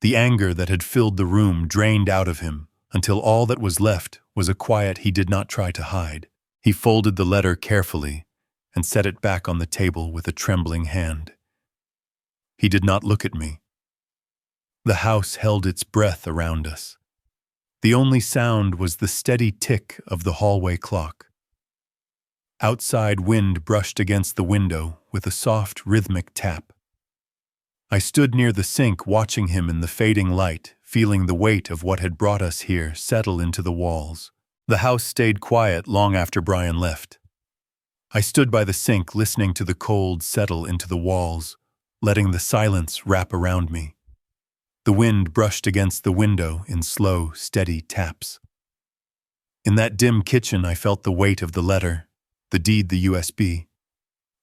The anger that had filled the room drained out of him, until all that was left was a quiet he did not try to hide. He folded the letter carefully and set it back on the table with a trembling hand. He did not look at me. The house held its breath around us. The only sound was the steady tick of the hallway clock. Outside wind brushed against the window with a soft, rhythmic tap. I stood near the sink watching him in the fading light, feeling the weight of what had brought us here settle into the walls. The house stayed quiet long after Brian left. I stood by the sink listening to the cold settle into the walls, letting the silence wrap around me. The wind brushed against the window in slow, steady taps. In that dim kitchen, I felt the weight of the letter, the deed, the USB.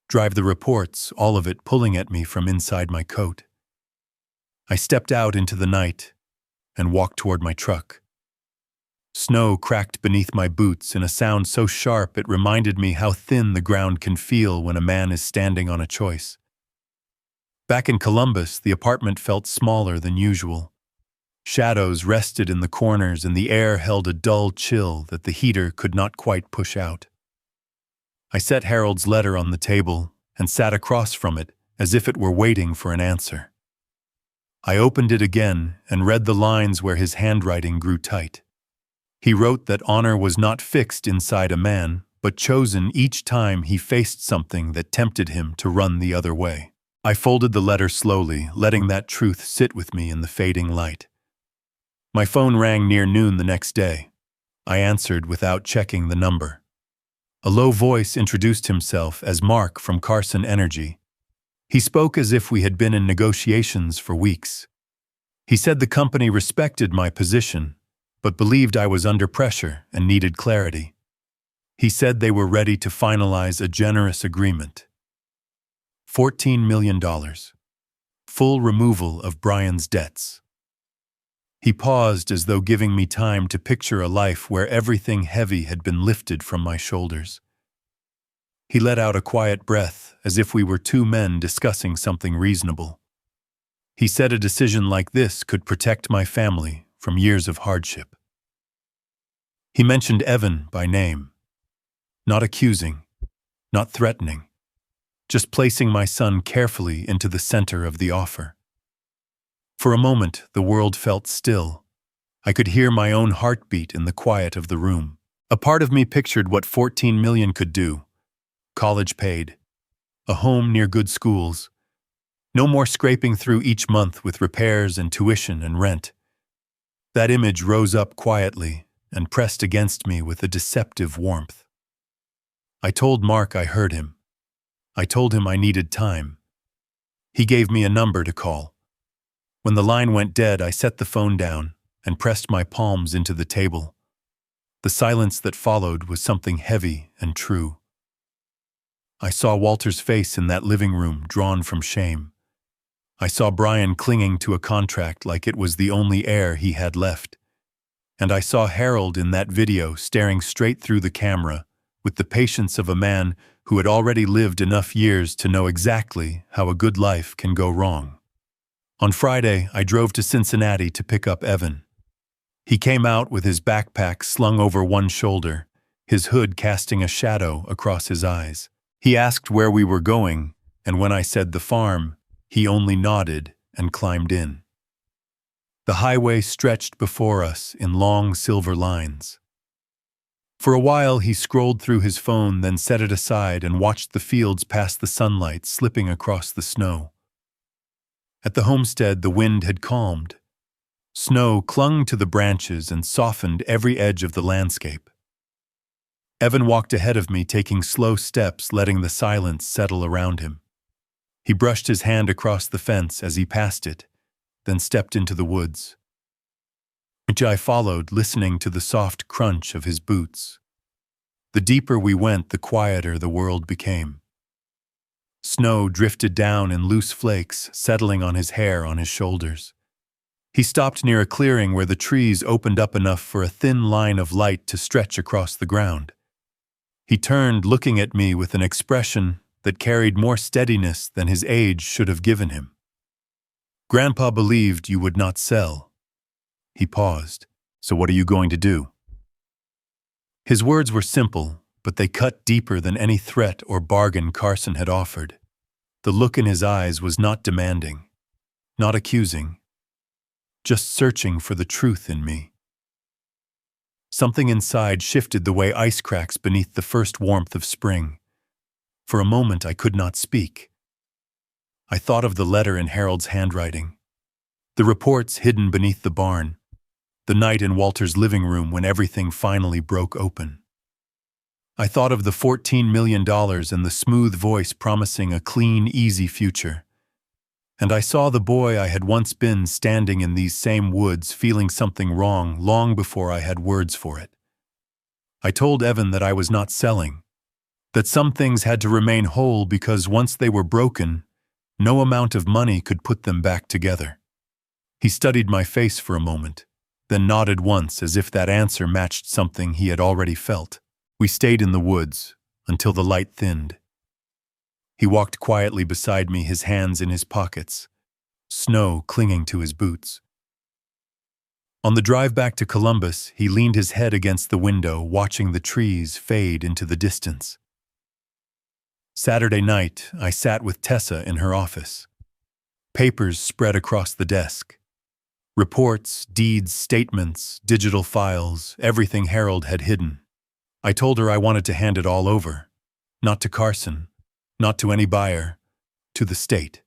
Drive the reports, all of it pulling at me from inside my coat. I stepped out into the night and walked toward my truck. Snow cracked beneath my boots in a sound so sharp it reminded me how thin the ground can feel when a man is standing on a choice. Back in Columbus, the apartment felt smaller than usual. Shadows rested in the corners and the air held a dull chill that the heater could not quite push out. I set Harold's letter on the table and sat across from it as if it were waiting for an answer. I opened it again and read the lines where his handwriting grew tight. He wrote that honor was not fixed inside a man, but chosen each time he faced something that tempted him to run the other way. I folded the letter slowly, letting that truth sit with me in the fading light. My phone rang near noon the next day. I answered without checking the number. A low voice introduced himself as Mark from Carson Energy. He spoke as if we had been in negotiations for weeks. He said the company respected my position, but believed I was under pressure and needed clarity. He said they were ready to finalize a generous agreement. $14 million. Full removal of Brian's debts. He paused as though giving me time to picture a life where everything heavy had been lifted from my shoulders. He let out a quiet breath as if we were two men discussing something reasonable. He said a decision like this could protect my family from years of hardship. He mentioned Evan by name. Not accusing, not threatening, just placing my son carefully into the center of the offer. For a moment, the world felt still. I could hear my own heartbeat in the quiet of the room. A part of me pictured what $14 million could do. College paid. A home near good schools. No more scraping through each month with repairs and tuition and rent. That image rose up quietly and pressed against me with a deceptive warmth. I told Mark I heard him. I told him I needed time. He gave me a number to call. When the line went dead, I set the phone down and pressed my palms into the table. The silence that followed was something heavy and true. I saw Walter's face in that living room, drawn from shame. I saw Brian clinging to a contract like it was the only heir he had left. And I saw Harold in that video staring straight through the camera with the patience of a man who had already lived enough years to know exactly how a good life can go wrong. On Friday, I drove to Cincinnati to pick up Evan. He came out with his backpack slung over one shoulder, his hood casting a shadow across his eyes. He asked where we were going, and when I said the farm, he only nodded and climbed in. The highway stretched before us in long silver lines. For a while he scrolled through his phone, then set it aside and watched the fields past the sunlight slipping across the snow. At the homestead, the wind had calmed. Snow clung to the branches and softened every edge of the landscape. Evan walked ahead of me, taking slow steps, letting the silence settle around him. He brushed his hand across the fence as he passed it, then stepped into the woods. I followed, listening to the soft crunch of his boots. The deeper we went, the quieter the world became. Snow drifted down in loose flakes, settling on his hair, on his shoulders. He stopped near a clearing where the trees opened up enough for a thin line of light to stretch across the ground. He turned, looking at me with an expression that carried more steadiness than his age should have given him. "Grandpa believed you would not sell." He paused. "So what are you going to do?" His words were simple, but they cut deeper than any threat or bargain Carson had offered. The look in his eyes was not demanding, not accusing, just searching for the truth in me. Something inside shifted the way ice cracks beneath the first warmth of spring. For a moment I could not speak. I thought of the letter in Harold's handwriting, the reports hidden beneath the barn, the night in Walter's living room when everything finally broke open. I thought of the $14 million and the smooth voice promising a clean, easy future. And I saw the boy I had once been standing in these same woods, feeling something wrong long before I had words for it. I told Evan that I was not selling, that some things had to remain whole because once they were broken, no amount of money could put them back together. He studied my face for a moment, then nodded once as if that answer matched something he had already felt. We stayed in the woods until the light thinned. He walked quietly beside me, his hands in his pockets, snow clinging to his boots. On the drive back to Columbus, he leaned his head against the window, watching the trees fade into the distance. Saturday night, I sat with Tessa in her office. Papers spread across the desk. Reports, deeds, statements, digital files, everything Harold had hidden. I told her I wanted to hand it all over, not to Carson, not to any buyer, to the state.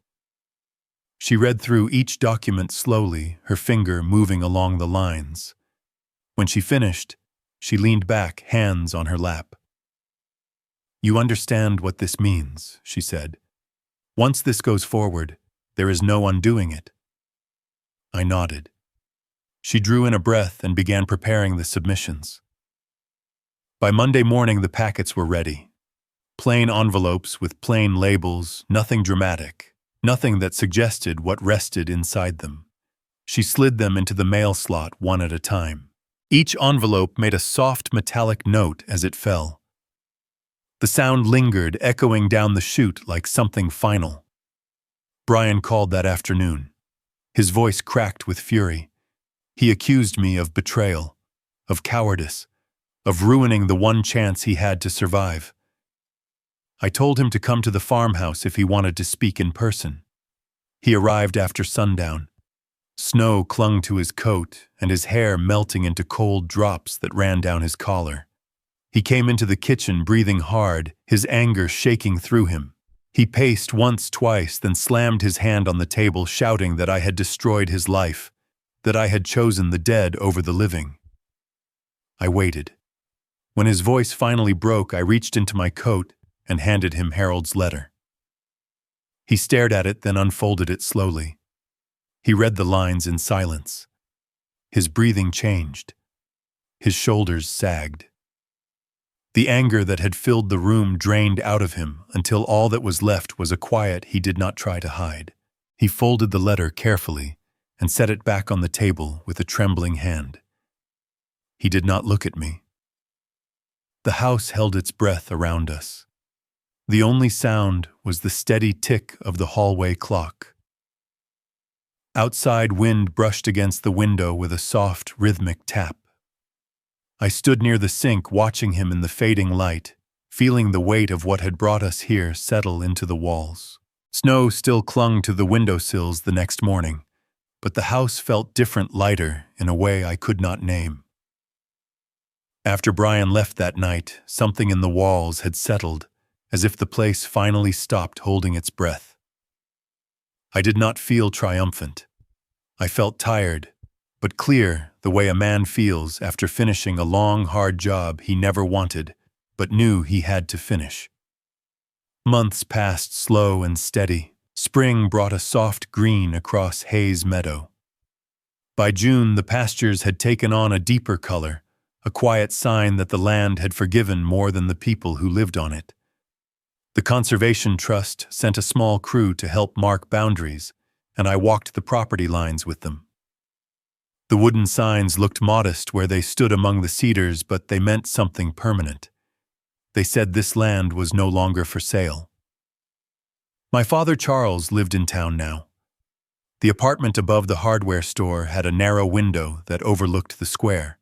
She read through each document slowly, her finger moving along the lines. When she finished, she leaned back, hands on her lap. "You understand what this means," she said. "Once this goes forward, there is no undoing it." I nodded. She drew in a breath and began preparing the submissions. By Monday morning, the packets were ready. Plain envelopes with plain labels, nothing dramatic, nothing that suggested what rested inside them. She slid them into the mail slot one at a time. Each envelope made a soft metallic note as it fell. The sound lingered, echoing down the chute like something final. Brian called that afternoon. His voice cracked with fury. He accused me of betrayal, of cowardice, of ruining the one chance he had to survive. I told him to come to the farmhouse if he wanted to speak in person. He arrived after sundown. Snow clung to his coat and his hair melting into cold drops that ran down his collar. He came into the kitchen breathing hard, his anger shaking through him. He paced once, twice, then slammed his hand on the table, shouting that I had destroyed his life, that I had chosen the dead over the living. I waited. When his voice finally broke, I reached into my coat and handed him Harold's letter. He stared at it, then unfolded it slowly. He read the lines in silence. His breathing changed. His shoulders sagged. The anger that had filled the room drained out of him until all that was left was a quiet he did not try to hide. He folded the letter carefully and set it back on the table with a trembling hand. He did not look at me. The house held its breath around us. The only sound was the steady tick of the hallway clock. Outside wind brushed against the window with a soft, rhythmic tap. I stood near the sink watching him in the fading light, feeling the weight of what had brought us here settle into the walls. Snow still clung to the windowsills the next morning, but the house felt different, lighter, in a way I could not name. After Brian left that night, something in the walls had settled, as if the place finally stopped holding its breath. I did not feel triumphant. I felt tired, but clear, the way a man feels after finishing a long, hard job he never wanted, but knew he had to finish. Months passed slow and steady. Spring brought a soft green across Hayes Meadow. By June, the pastures had taken on a deeper color, a quiet sign that the land had forgiven more than the people who lived on it. The Conservation Trust sent a small crew to help mark boundaries, and I walked the property lines with them. The wooden signs looked modest where they stood among the cedars, but they meant something permanent. They said this land was no longer for sale. My father Charles lived in town now. The apartment above the hardware store had a narrow window that overlooked the square.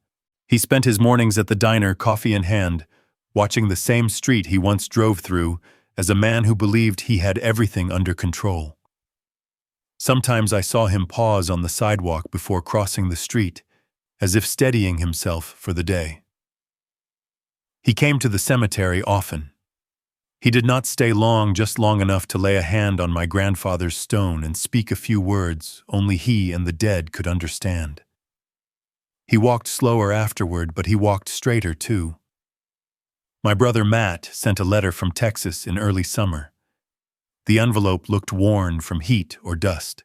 He spent his mornings at the diner, coffee in hand, watching the same street he once drove through as a man who believed he had everything under control. Sometimes I saw him pause on the sidewalk before crossing the street, as if steadying himself for the day. He came to the cemetery often. He did not stay long, just long enough to lay a hand on my grandfather's stone and speak a few words only he and the dead could understand. He walked slower afterward, but he walked straighter too. My brother Matt sent a letter from Texas in early summer. The envelope looked worn from heat or dust.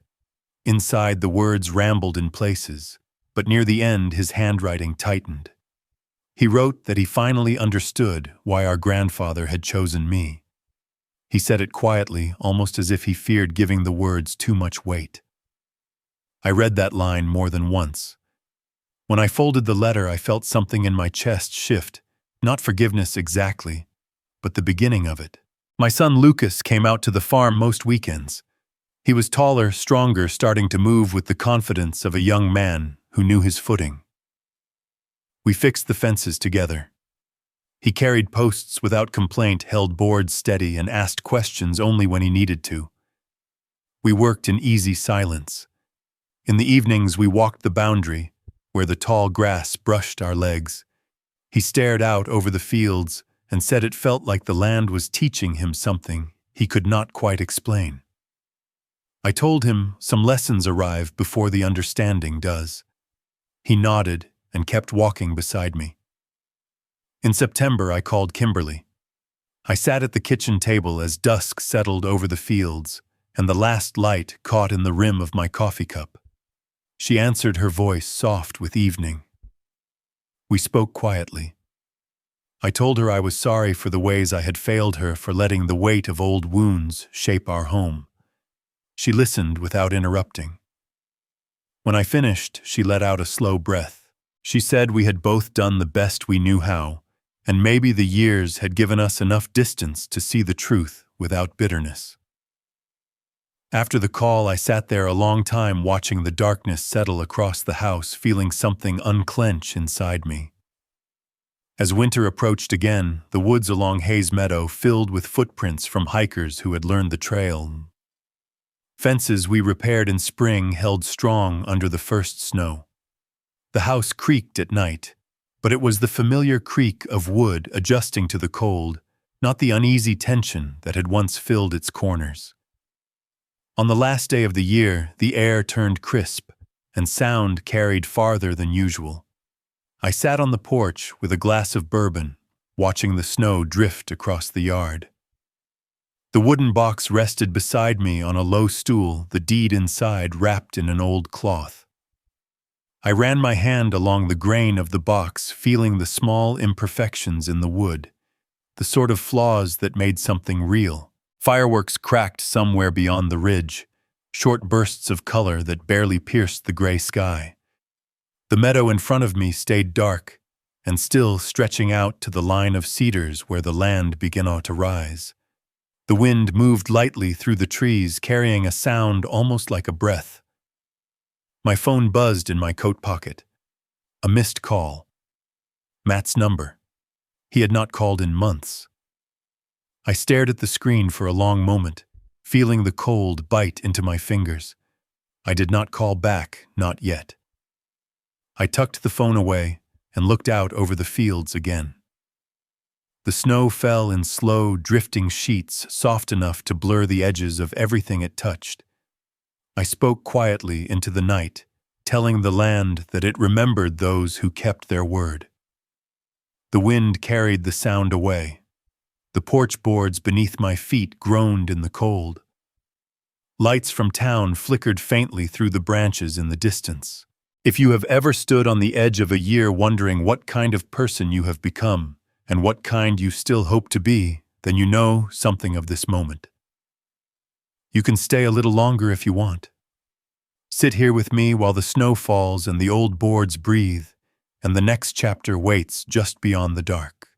Inside, the words rambled in places, but near the end his handwriting tightened. He wrote that he finally understood why our grandfather had chosen me. He said it quietly, almost as if he feared giving the words too much weight. I read that line more than once. When I folded the letter, I felt something in my chest shift, not forgiveness exactly, but the beginning of it. My son Lucas came out to the farm most weekends. He was taller, stronger, starting to move with the confidence of a young man who knew his footing. We fixed the fences together. He carried posts without complaint, held boards steady, and asked questions only when he needed to. We worked in easy silence. In the evenings, we walked the boundary, where the tall grass brushed our legs. He stared out over the fields and said it felt like the land was teaching him something he could not quite explain. I told him some lessons arrive before the understanding does. He nodded and kept walking beside me. In September, I called Kimberly. I sat at the kitchen table as dusk settled over the fields, and the last light caught in the rim of my coffee cup. She answered, her voice soft with evening. We spoke quietly. I told her I was sorry for the ways I had failed her, for letting the weight of old wounds shape our home. She listened without interrupting. When I finished, she let out a slow breath. She said we had both done the best we knew how, and maybe the years had given us enough distance to see the truth without bitterness. After the call, I sat there a long time watching the darkness settle across the house, feeling something unclench inside me. As winter approached again, the woods along Hayes Meadow filled with footprints from hikers who had learned the trail. Fences we repaired in spring held strong under the first snow. The house creaked at night, but it was the familiar creak of wood adjusting to the cold, not the uneasy tension that had once filled its corners. On the last day of the year, the air turned crisp, and sound carried farther than usual. I sat on the porch with a glass of bourbon, watching the snow drift across the yard. The wooden box rested beside me on a low stool, the deed inside wrapped in an old cloth. I ran my hand along the grain of the box, feeling the small imperfections in the wood, the sort of flaws that made something real. Fireworks cracked somewhere beyond the ridge, short bursts of color that barely pierced the gray sky. The meadow in front of me stayed dark, and still stretching out to the line of cedars where the land began to rise. The wind moved lightly through the trees, carrying a sound almost like a breath. My phone buzzed in my coat pocket. A missed call. Matt's number. He had not called in months. I stared at the screen for a long moment, feeling the cold bite into my fingers. I did not call back, not yet. I tucked the phone away and looked out over the fields again. The snow fell in slow, drifting sheets, soft enough to blur the edges of everything it touched. I spoke quietly into the night, telling the land that it remembered those who kept their word. The wind carried the sound away. The porch boards beneath my feet groaned in the cold. Lights from town flickered faintly through the branches in the distance. If you have ever stood on the edge of a year wondering what kind of person you have become and what kind you still hope to be, then you know something of this moment. You can stay a little longer if you want. Sit here with me while the snow falls and the old boards breathe, and the next chapter waits just beyond the dark.